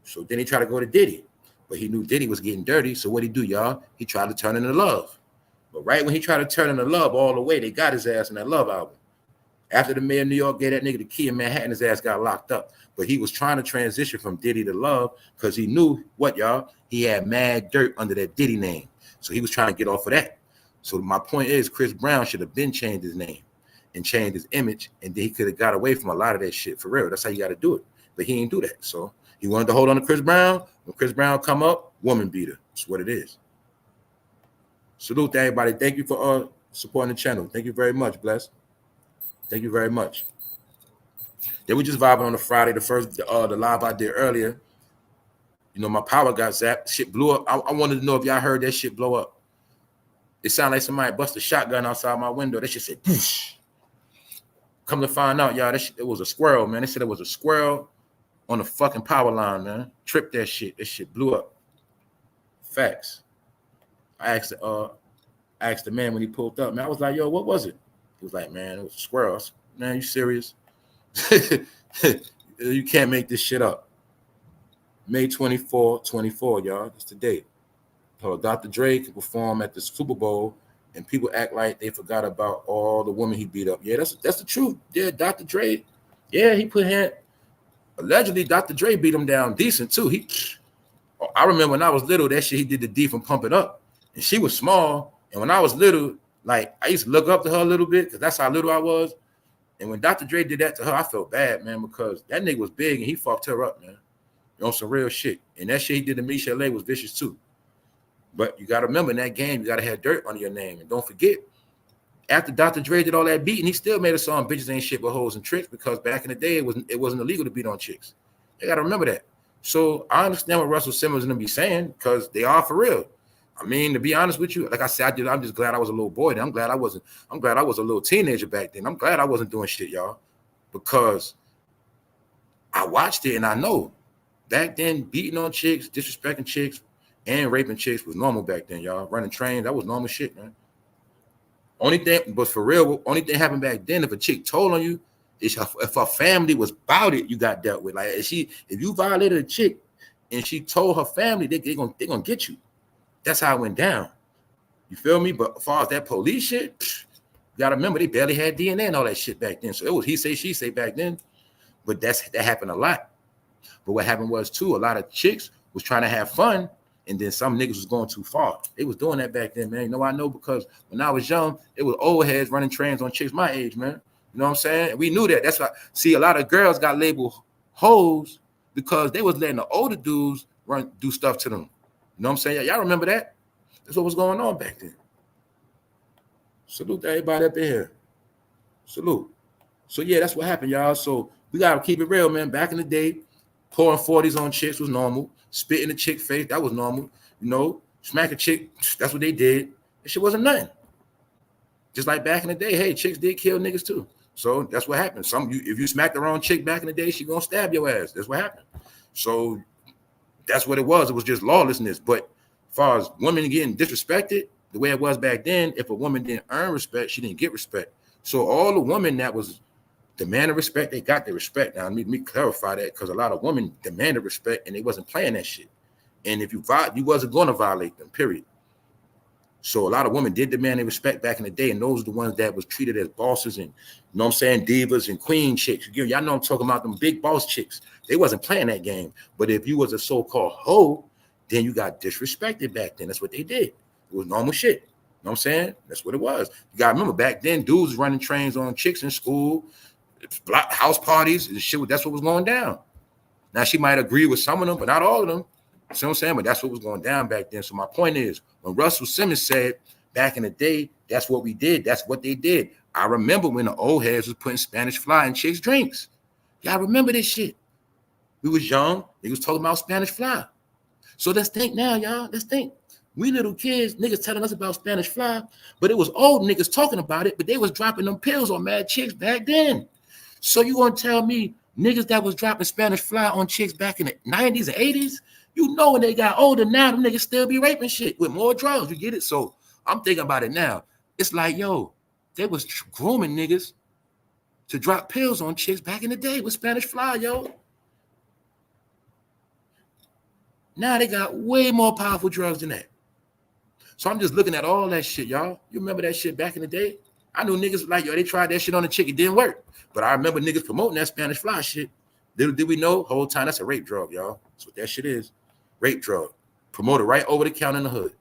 Speaker 1: So then he tried to go to Diddy. But he knew Diddy was getting dirty. So what'd he do, y'all? He tried to turn into Love. But right when he tried to turn into Love all the way, they got his ass in that Love album. After the mayor of New York gave that nigga the key in Manhattan, his ass got locked up. But he was trying to transition from Diddy to Love because he knew what, y'all? He had mad dirt under that Diddy name. So he was trying to get off of that. So my point is, Chris Brown should have been changed his name and changed his image, and then he could have got away from a lot of that shit for real. That's how you got to do it. But he ain't do that. So he wanted to hold on to Chris Brown. When Chris Brown come up, woman beater. That's what it is. Salute to everybody. Thank you for supporting the channel. Thank you very much, Bless. Thank you very much. Then we just vibing on the Friday, the live I did earlier. You know, my power got zapped. Shit blew up. I wanted to know if y'all heard that shit blow up. It sounded like somebody busted a shotgun outside my window. That shit said, poosh. Come to find out, y'all, it was a squirrel, man. They said it was a squirrel on the fucking power line, man. Tripped that shit. That shit blew up. Facts. I asked the man when he pulled up, man. I was like, yo, what was it? He was like, man, it was a squirrel. I said, man, you serious? You can't make this shit up. May 24, y'all. That's the date. Dr. Dre could perform at the Super Bowl, and people act like they forgot about all the women he beat up. Yeah, that's the truth. Yeah, Dr. Dre. Yeah, he put him. Allegedly, Dr. Dre beat him down decent too. I remember when I was little, that shit he did the D from Pump It Up, and she was small. And when I was little, like I used to look up to her a little bit because that's how little I was. And when Dr. Dre did that to her, I felt bad, man, because that nigga was big and he fucked her up, man. You know, some real shit. And that shit he did to Misha LA was vicious too. But you got to remember in that game, you got to have dirt under your name. And don't forget, after Dr. Dre did all that beating, he still made a song, Bitches Ain't Shit But Hoes and Tricks, because back in the day, it wasn't illegal to beat on chicks. They gotta remember that. So I understand what Russell Simmons gonna be saying because they are for real. I mean, to be honest with you, like I said, I'm just glad I was a little boy. I'm glad I was a little teenager back then. I'm glad I wasn't doing shit, y'all, because I watched it and I know back then beating on chicks, disrespecting chicks, and raping chicks was normal back then, y'all. Running trains, that was normal shit, man. Only thing, but for real, only thing happened back then, if a chick told on you, if her family was about it, you got dealt with. Like if you violated a chick and she told her family, they gonna get you. That's how it went down. You feel me? But as far as that police shit, you gotta remember they barely had DNA and all that shit back then. So it was he say, she say back then. But that happened a lot. But what happened was too, a lot of chicks was trying to have fun, and then some niggas was going too far. They was doing that back then, man. You know, I know because when I was young, it was old heads running trains on chicks my age, man. You know what I'm saying? And we knew that. That's why, see, a lot of girls got labeled hoes because they was letting the older dudes do stuff to them. You know what I'm saying? Y'all remember that? That's what was going on back then. Salute to everybody up in here. Salute. So yeah, that's what happened, y'all. So we gotta keep it real, man. Back in the day, pouring 40s on chicks was normal. Spitting the chick face, that was normal. You know, smack a chick, that's what they did. That shit wasn't nothing. Just like back in the day, hey, chicks did kill niggas too. So that's what happened. If you smacked the wrong chick back in the day, she gonna stab your ass. That's what happened. So that's what it was. It was just lawlessness. But as far as women getting disrespected, the way it was back then, if a woman didn't earn respect, she didn't get respect. So all the women that was demanding respect, they got their respect. Now, let me clarify that because a lot of women demanded respect and they wasn't playing that shit. And if you wasn't going to violate them, period. So a lot of women did demand their respect back in the day, and those are the ones that was treated as bosses and, you know what I'm saying, divas and queen chicks. Y'all know I'm talking about them big boss chicks. They wasn't playing that game. But if you was a so-called hoe, then you got disrespected back then. That's what they did. It was normal shit. You know what I'm saying? That's what it was. You got to remember, back then, dudes was running trains on chicks in school, house parties and shit. That's what was going down. Now she might agree with some of them, but not all of them. You see what I'm saying? But that's what was going down back then. So my point is, when Russell Simmons said back in the day, that's what we did. That's what they did. I remember when the old heads was putting Spanish fly in chicks' drinks. Y'all remember this shit? We was young. They was talking about Spanish fly. So let's think now, y'all. Let's think. We little kids, niggas telling us about Spanish fly, but it was old niggas talking about it, but they was dropping them pills on mad chicks back then. So you gonna tell me niggas that was dropping Spanish fly on chicks back in the 90s and 80s, you know when they got older now, them niggas still be raping shit with more drugs. You get it? So I'm thinking about it now. It's like, yo, they was grooming niggas to drop pills on chicks back in the day with Spanish fly, yo. Now they got way more powerful drugs than that. So I'm just looking at all that shit, y'all. You remember that shit back in the day? I knew niggas like, yo, they tried that shit on a chick. It didn't work. But I remember niggas promoting that Spanish fly shit. Did we know? Whole time, that's a rape drug, y'all. That's what that shit is. Rape drug. Promoted right over the counter in the hood.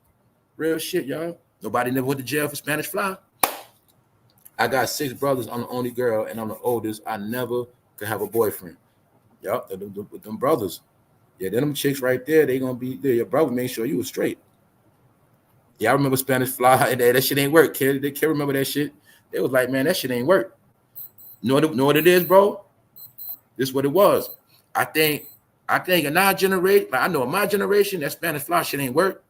Speaker 1: Real shit, y'all. Nobody never went to jail for Spanish fly. I got 6 brothers. I'm the only girl, and I'm the oldest. I never could have a boyfriend. Yup, them brothers. Yeah, them chicks right there, they gonna be there. Your brother made sure you was straight. Yeah, I remember Spanish fly. That shit ain't work, kid. They can't remember that shit. They was like, man, that shit ain't work. Know what it is, bro? This is what it was. I think in our generation, like I know in my generation, that Spanish fly shit ain't work.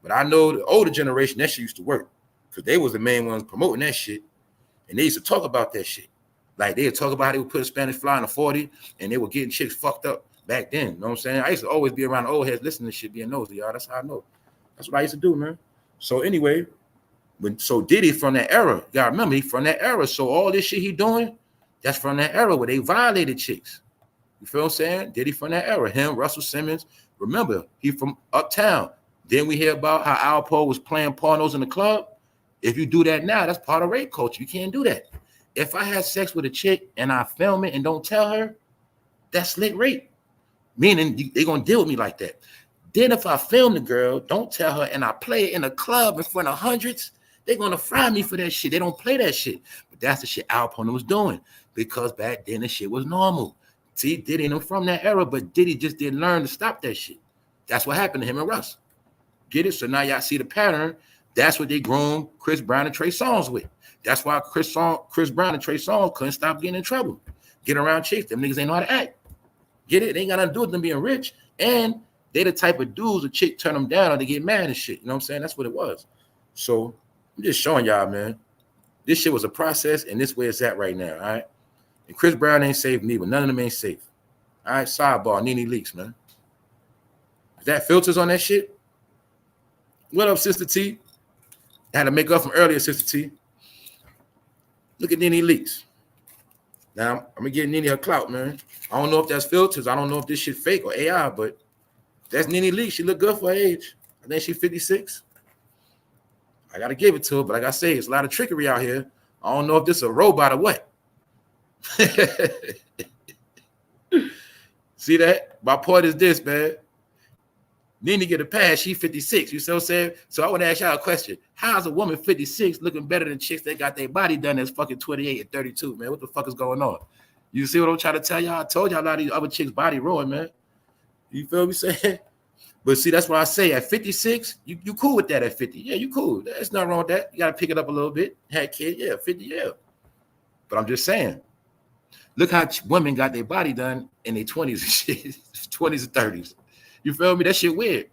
Speaker 1: But I know the older generation, that shit used to work. Because they was the main ones promoting that shit. And they used to talk about that shit. Like they would talk about how they would put a Spanish fly in a 40 and they were getting chicks fucked up back then. You know what I'm saying? I used to always be around the old heads listening to shit, being nosy, y'all. That's how I know. That's what I used to do, man. So anyway, so Diddy from that era, you gotta remember, he from that era. So all this shit he doing, that's from that era where they violated chicks. You feel what I'm saying? Diddy from that era. Him, Russell Simmons. Remember, he from uptown. Then we hear about how Alpo was playing pornos in the club. If you do that now, that's part of rape culture. You can't do that. If I had sex with a chick and I film it and don't tell her, that's slick rape. Meaning they're gonna deal with me like that. Then if I film the girl, don't tell her, and I play it in a club in front of hundreds, they're gonna fry me for that shit. They don't play that shit. But that's the shit Al Pona was doing because back then the shit was normal. See, Diddy and them from that era, but Diddy just didn't learn to stop that shit. That's what happened to him and Russ. Get it? So now y'all see the pattern. That's what they groomed Chris Brown and Trey Songz with. That's why Chris Brown and Trey Songz couldn't stop getting in trouble. Get around chicks. Them niggas ain't know how to act. Get it? They ain't got nothing to do with them being rich. And they the type of dudes a chick turn them down or they get mad and shit. You know what I'm saying? That's what it was. So I'm just showing y'all, man. This shit was a process, and this way it's at right now. All right. And Chris Brown ain't safe neither. None of them ain't safe. All right. Sidebar, Nene Leakes, man. Is that filters on that shit? What up, Sister T? I had to make up from earlier, Sister T. Look at Nene Leakes. Now, I'm going to get Nene her clout, man. I don't know if that's filters. I don't know if this shit fake or AI, but that's Nene Leakes. She look good for her age. I think she's 56. I got to give it to her, but like I say, it's a lot of trickery out here. I don't know if this is a robot or what. See that? My point is this, man. Nene get a pass. She 56. You see what I'm saying? So I want to ask y'all a question. How's a woman 56 looking better than chicks that got their body done that's fucking 28 and 32, man? What the fuck is going on? You see what I'm trying to tell y'all? I told y'all a lot of these other chicks body rolling, man. You feel me saying? But see, that's what I say. At 56, you cool with that at 50. Yeah, you cool. There's nothing wrong with that. You got to pick it up a little bit. Had kid, yeah, 50, yeah. But I'm just saying, look how women got their body done in their 20s and shit, 20s and 30s. You feel me? That shit weird.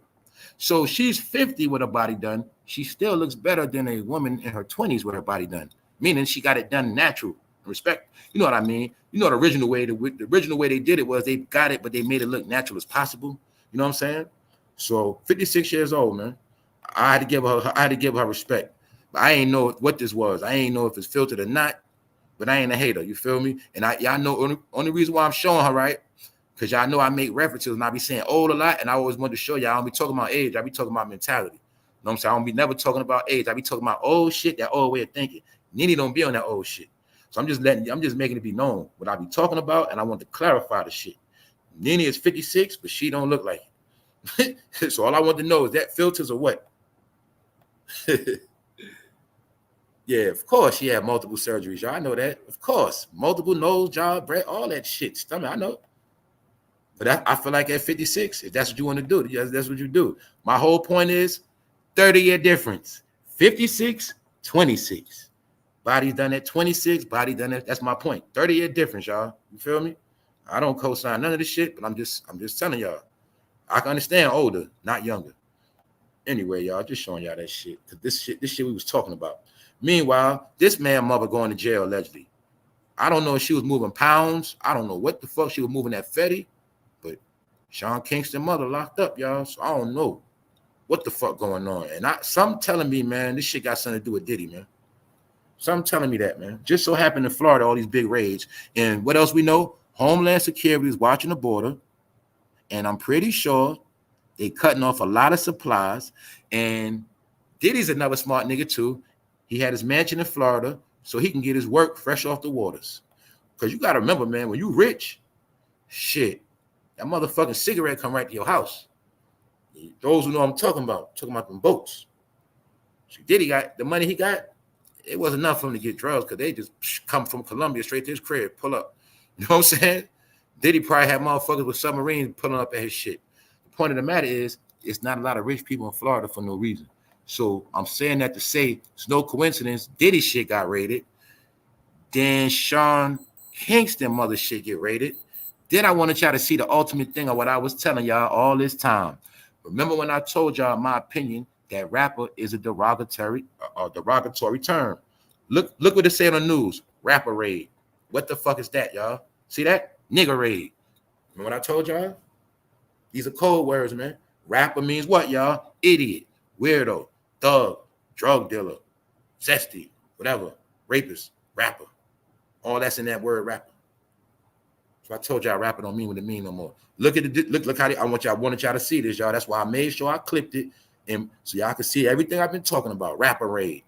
Speaker 1: So she's 50 with her body done. She still looks better than a woman in her 20s with her body done. Meaning she got it done natural. Respect. You know what I mean? You know the original way. The original way they did it was they got it, but they made it look natural as possible. You know what I'm saying? So 56 years old, man. I had to give her respect. But I ain't know what this was. I ain't know if it's filtered or not. But I ain't a hater. You feel me? And y'all know only reason why I'm showing her, right? Because y'all know I make references and I be saying old a lot, and I always want to show y'all I don't be talking about age. I be talking about mentality. You know what I'm saying? I don't be never talking about age. I be talking about old shit, that old way of thinking. Nene don't be on that old shit. So I'm just making it be known what I be talking about, and I want to clarify the shit. Nene is 56, but she don't look like it. So all I want to know is that filters or what? Yeah, of course she had multiple surgeries, y'all. I know that. Of course. Multiple nose, jaw, breast, all that shit. Stomach, I know. But I feel like at 56, if that's what you want to do, that's what you do. My whole point is 30-year difference. 56, 26. Body's done at 26, body done at, that's my point. 30-year difference, y'all. You feel me? I don't co-sign none of this shit, but I'm just telling y'all. I can understand older, not younger. Anyway, y'all, just showing y'all that shit. Cause this shit we was talking about. Meanwhile, this man mother going to jail allegedly. I don't know if she was moving pounds. I don't know what the fuck she was moving that Fetty. But Sean Kingston mother locked up, y'all. So I don't know what the fuck going on. And some telling me, man, this shit got something to do with Diddy, man. Some telling me that, man. Just so happened in Florida, all these big raids. And what else we know? Homeland Security is watching the border. And I'm pretty sure they cutting off a lot of supplies. And Diddy's another smart nigga, too. He had his mansion in Florida so he can get his work fresh off the waters. Because you got to remember, man, when you rich, shit, that motherfucking cigarette come right to your house. Those who know what I'm talking about them boats. So Diddy got the money he got. It wasn't enough for him to get drugs because they just come from Colombia straight to his crib, pull up. You know what I'm saying? Diddy probably had motherfuckers with submarines pulling up at his shit. The point of the matter is, it's not a lot of rich people in Florida for no reason. So I'm saying that to say it's no coincidence Diddy shit got raided. Then Sean Kingston mother shit get raided. Then I wanted y'all to see the ultimate thing of what I was telling y'all all this time. Remember when I told y'all my opinion that rapper is a derogatory term. Look what it said on the news. Rapper raid. What the fuck is that, y'all? See that? Nigga raid. Remember what I told y'all? These are code words, man. Rapper means what, y'all? Idiot, weirdo, thug, drug dealer, zesty, whatever, rapist, rapper. All that's in that word rapper. So I told y'all rapper don't mean what it mean no more. Look at the look how I wanted y'all to see this, y'all. That's why I made sure I clipped it, and so y'all can see everything I've been talking about. Rapper raid.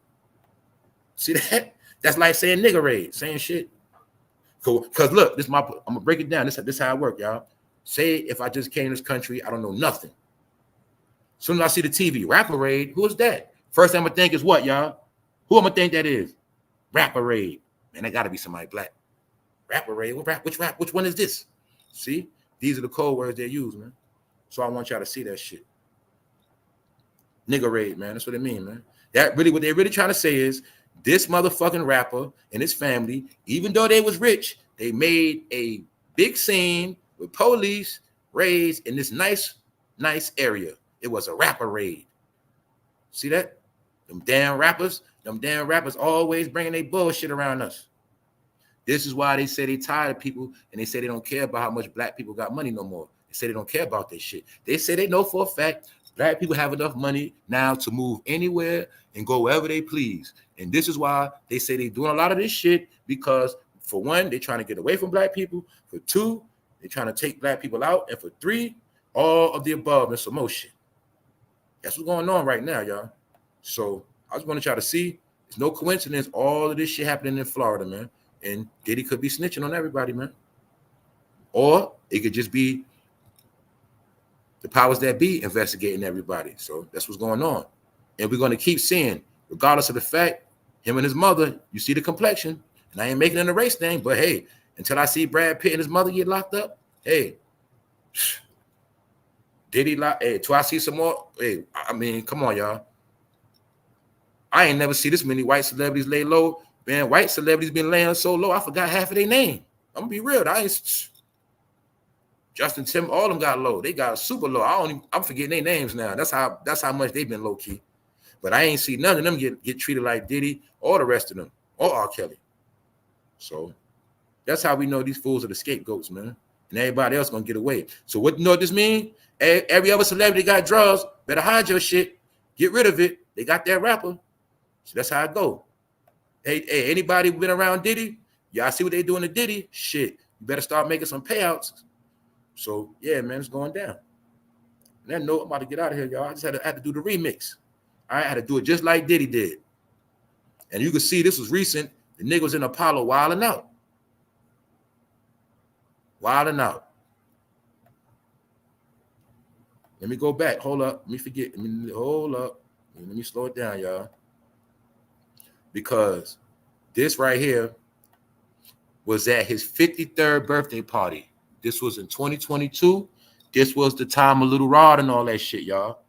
Speaker 1: See that? That's like saying nigga raid, same shit. Cause look, I'm gonna break it down. This is how it work, y'all. Say if I just came to this country, I don't know nothing. As soon as I see the TV, rapper raid, who is that? First thing I'm gonna think is what, y'all? Who I'm gonna think that is? Rapper raid. Man, that gotta be somebody black. Rapper raid, which one is this? See, these are the code words they use, man. So I want y'all to see that shit. Nigga raid, man. That's what it mean, man. That really what they really trying to say is this motherfucking rapper and his family, even though they was rich, they made a big scene with police raids in this nice area. It was a rapper raid. See that? Them damn rappers always bringing their bullshit around us. This is why they say they tired of people, and they say they don't care about how much black people got money no more. They say they don't care about this shit. They say they know for a fact black people have enough money now to move anywhere and go wherever they please. And this is why they say they're doing a lot of this shit, because for one, they're trying to get away from black people. For two, they're trying to take black people out. And for three, all of the above and some more shit. That's what's going on right now, y'all. So I just want to try to see. It's no coincidence all of this shit happening in Florida, man. And Diddy could be snitching on everybody, man. Or it could just be the powers that be investigating everybody. So that's what's going on. And we're going to keep seeing, regardless of the fact, him and his mother, you see the complexion. And I ain't making it a race thing, but hey, until I see Brad Pitt and his mother get locked up, hey, Diddy, hey, till I see some more, hey, I mean, come on, y'all. I ain't never see this many white celebrities lay low. Man, white celebrities been laying so low, I forgot half of their name. I'm gonna be real. Justin Tim, all of them got low. They got super low. I'm forgetting their names now. That's how much they've been low key. But I ain't see none of them get treated like Diddy or the rest of them or R. Kelly. So that's how we know these fools are the scapegoats, man. And everybody else gonna get away. So what you know what this mean? Every other celebrity got drugs. Better hide your shit. Get rid of it. They got that rapper. So that's how it go. Hey, anybody been around Diddy? Y'all see what they doing to Diddy? Shit, you better start making some payouts. So yeah, man, it's going down. On that note, I'm about to get out of here, y'all. I just had to do the remix. I had to do it just like Diddy did. And you can see this was recent. The nigga was in Apollo wilding out. Wilding out. Let me go back. Hold up. Let me forget. Hold up. Let me slow it down, y'all. Because this right here was at his 53rd birthday party. This was in 2022. This was the time of Little Rod and all that shit, y'all.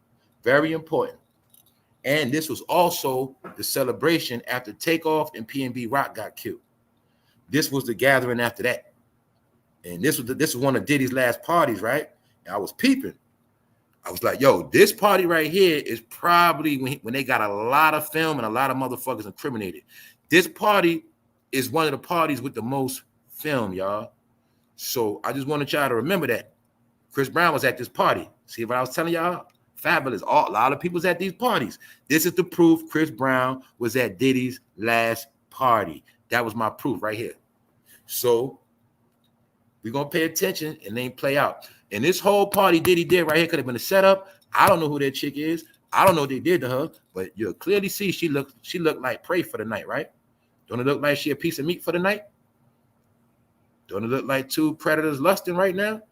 Speaker 1: Very important. And this was also the celebration after Takeoff and PNB Rock got killed. This was the gathering after that. And this was one of Diddy's last parties, right? And I was peeping. I was like, yo, this party right here is probably when they got a lot of film and a lot of motherfuckers incriminated. This party is one of the parties with the most film, y'all. So I just wanted y'all to remember that. Chris Brown was at this party. See what I was telling y'all? Fabulous. A lot of people's at these parties. This is the proof Chris Brown was at Diddy's last party. That was my proof right here. So we're going to pay attention and then play out. And this whole party Diddy did right here could have been a setup. I don't know who that chick is. I don't know what they did to her, but you'll clearly see she looked like prey for the night, right? Don't it look like she a piece of meat for the night? Don't it look like two predators lusting right now?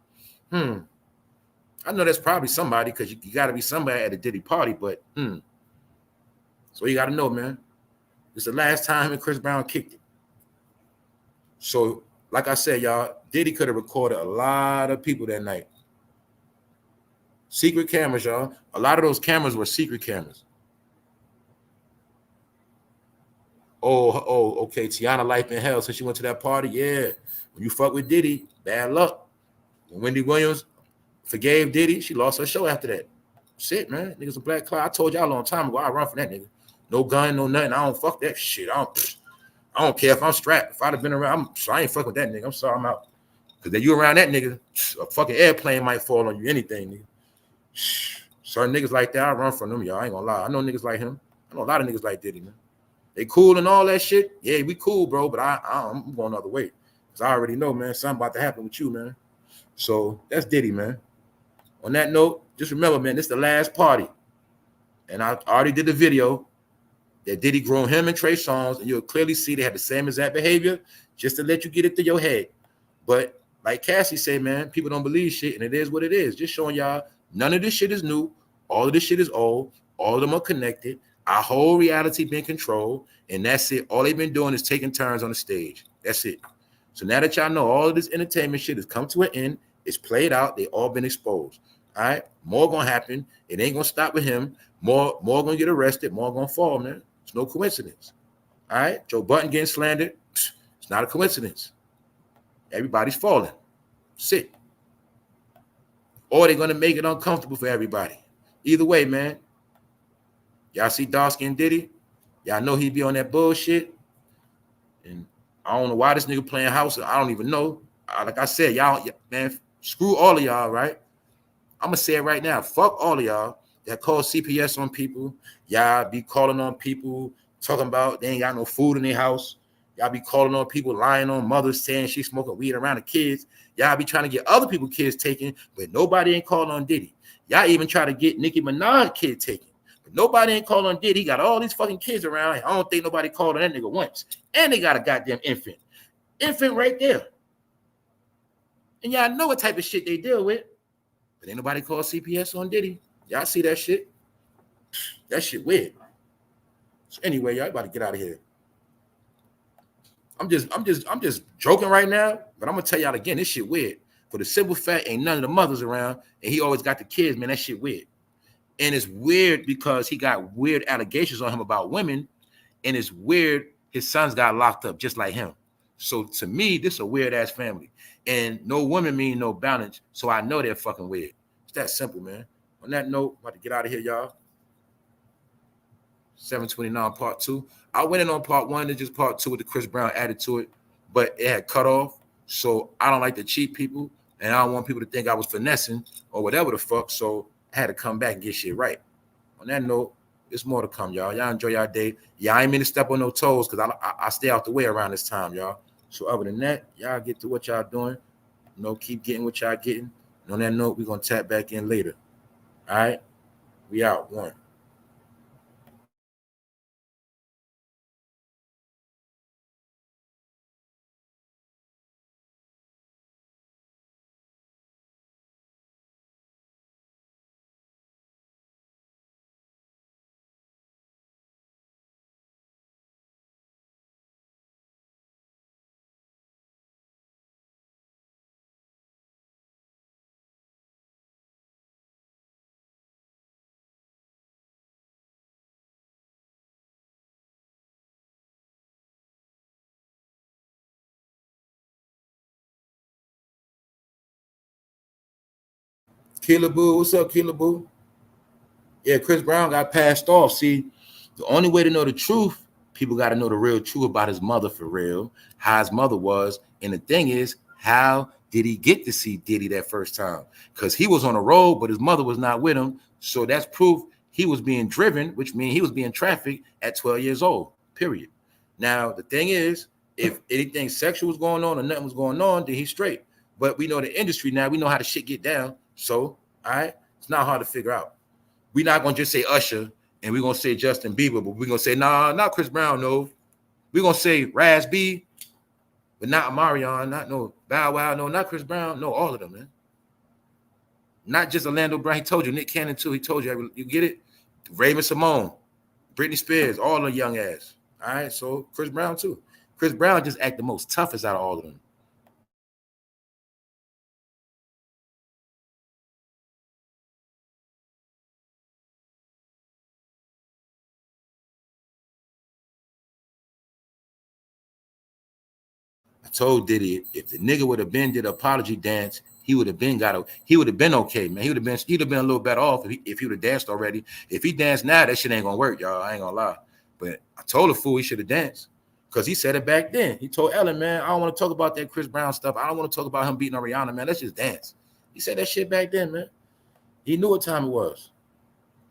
Speaker 1: I know that's probably somebody, because you got to be somebody at a Diddy party, but so you got to know, man. It's the last time and Chris Brown kicked it. So, like I said, y'all, Diddy could have recorded a lot of people that night. Secret cameras, y'all. A lot of those cameras were secret cameras. Oh, okay. Tiana life in hell since she went to that party. Yeah. When you fuck with Diddy, bad luck. When Wendy Williams forgave Diddy, she lost her show after that. Shit, man. Niggas a black cloud. I told y'all a long time ago, I run from that nigga. No gun, no nothing. I don't fuck that shit. I don't care if I'm strapped. If I'd have been around, I ain't fucking with that nigga. I'm sorry, I'm out. Because then you around that nigga, a fucking airplane might fall on you, anything, nigga. Certain niggas like that, I run from them, y'all. I ain't gonna lie. I know niggas like him. I know a lot of niggas like Diddy, man. They cool and all that shit. Yeah, we cool, bro, but I'm going the other way. Because I already know, man, something about to happen with you, man. So that's Diddy, man. On that note, just remember, man, this is the last party. And I already did the video that Diddy groomed him and Trey Songz, and you'll clearly see they had the same exact behavior, just to let you get it through your head. But like Cassie said, man, people don't believe shit, and it is what it is. Just showing y'all none of this shit is new. All of this shit is old. All of them are connected. Our whole reality been controlled, and that's it. All they've been doing is taking turns on the stage. That's it. So now that y'all know all of this entertainment shit has come to an end, it's played out, they all been exposed. All right, more gonna happen. It ain't gonna stop with him. More gonna get arrested. More gonna fall, man. It's no coincidence. All right, Joe Budden getting slandered. It's not a coincidence. Everybody's falling. Sit. or they're gonna make it uncomfortable for everybody. Either way, man. Y'all see Darsky and Diddy? Y'all know he be on that bullshit. And I don't know why this nigga playing house. I don't even know. Like I said, y'all, man, screw all of y'all, right? I'm gonna say it right now. Fuck all of y'all that call CPS on people. Y'all be calling on people, talking about they ain't got no food in their house. Y'all be calling on people, lying on mothers, saying she's smoking weed around the kids. Y'all be trying to get other people's kids taken, but nobody ain't calling on Diddy. Y'all even try to get Nicki Minaj kid taken, but nobody ain't calling on Diddy. He got all these fucking kids around. I don't think nobody called on that nigga once. And they got a goddamn infant. Infant right there. And y'all know what type of shit they deal with. But ain't nobody call CPS on Diddy. Y'all see that shit? That shit weird. So anyway, y'all about to get out of here. I'm just joking right now, but I'm gonna tell y'all again, this shit weird. For the simple fact, ain't none of the mothers around, and he always got the kids, man. That shit weird. And it's weird because he got weird allegations on him about women, and it's weird his sons got locked up just like him. So to me, this is a weird ass family. And no woman mean no balance, so I know they're fucking weird. It's that simple, man. On that note, I'm about to get out of here, y'all. 729 part 2. I went in on part 1, and just part 2 with the Chris Brown added to it, but it had cut off. So I don't like to cheat people, and I don't want people to think I was finessing or whatever the fuck. So I had to come back and get shit right. On that note, there's more to come, y'all. Y'all enjoy y'all day. Yeah, I ain't mean to step on no toes because I stay out the way around this time, y'all. So other than that, y'all get to what y'all doing. You know, keep getting what y'all getting. And on that note, we're going to tap back in later. All right? We out. 1. Killer Boo, what's up, Killer Boo? Yeah, Chris Brown got passed off. See, the only way to know the truth, people got to know the real truth about his mother for real, how his mother was. And the thing is, how did he get to see Diddy that first time? Because he was on a road, but his mother was not with him. So that's proof he was being driven, which means he was being trafficked at 12 years old, period. Now, the thing is, if anything sexual was going on or nothing was going on, then he's straight. But we know the industry now. We know how the shit get down. So, all right, it's not hard to figure out. We're not gonna just say Usher and we're gonna say Justin Bieber, but we're gonna say, nah, not Chris Brown, no. We're gonna say Raz B, but not Omarion, not no Bow Wow, no, not Chris Brown, no, all of them, man. Not just Orlando Brown. He told you, Nick Cannon too. He told you, you get it? Raven Simone, Britney Spears, all the young ass. All right, so Chris Brown too. Chris Brown just act the most toughest out of all of them. I told Diddy if the nigga would have been did an apology dance, he would have been okay, man. He'd have been a little better off if he would have danced already. If he danced now, that shit ain't gonna work, y'all. I ain't gonna lie. But I told the fool he should have danced. Because he said it back then. He told Ellen, man, I don't want to talk about that Chris Brown stuff. I don't want to talk about him beating on Rihanna, man. Let's just dance. He said that shit back then, man. He knew what time it was.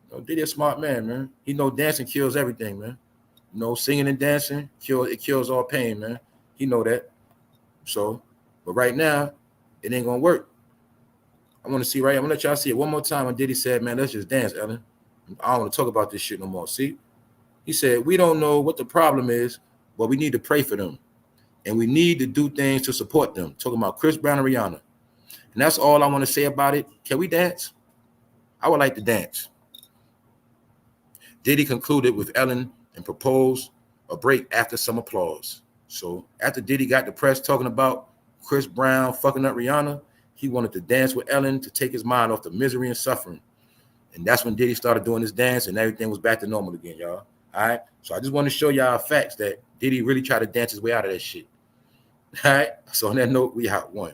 Speaker 1: You know, Diddy a smart man, man. He know dancing kills everything, man. You know, singing and dancing, it kills all pain, man. He know that. So, but right now, it ain't gonna work. I want to see right. I'm gonna let y'all see it one more time. When Diddy said, "Man, let's just dance, Ellen. I don't want to talk about this shit no more." See, he said, "We don't know what the problem is, but we need to pray for them, and we need to do things to support them." Talking about Chris Brown and Rihanna, and that's all I want to say about it. Can we dance? I would like to dance. Diddy concluded with Ellen and proposed a break after some applause. So after Diddy got the press talking about Chris Brown fucking up Rihanna, he wanted to dance with Ellen to take his mind off the misery and suffering. And that's when Diddy started doing his dance and everything was back to normal again, y'all. All right. So I just want to show y'all facts that Diddy really tried to dance his way out of that shit. All right. So on that note, we out. 1.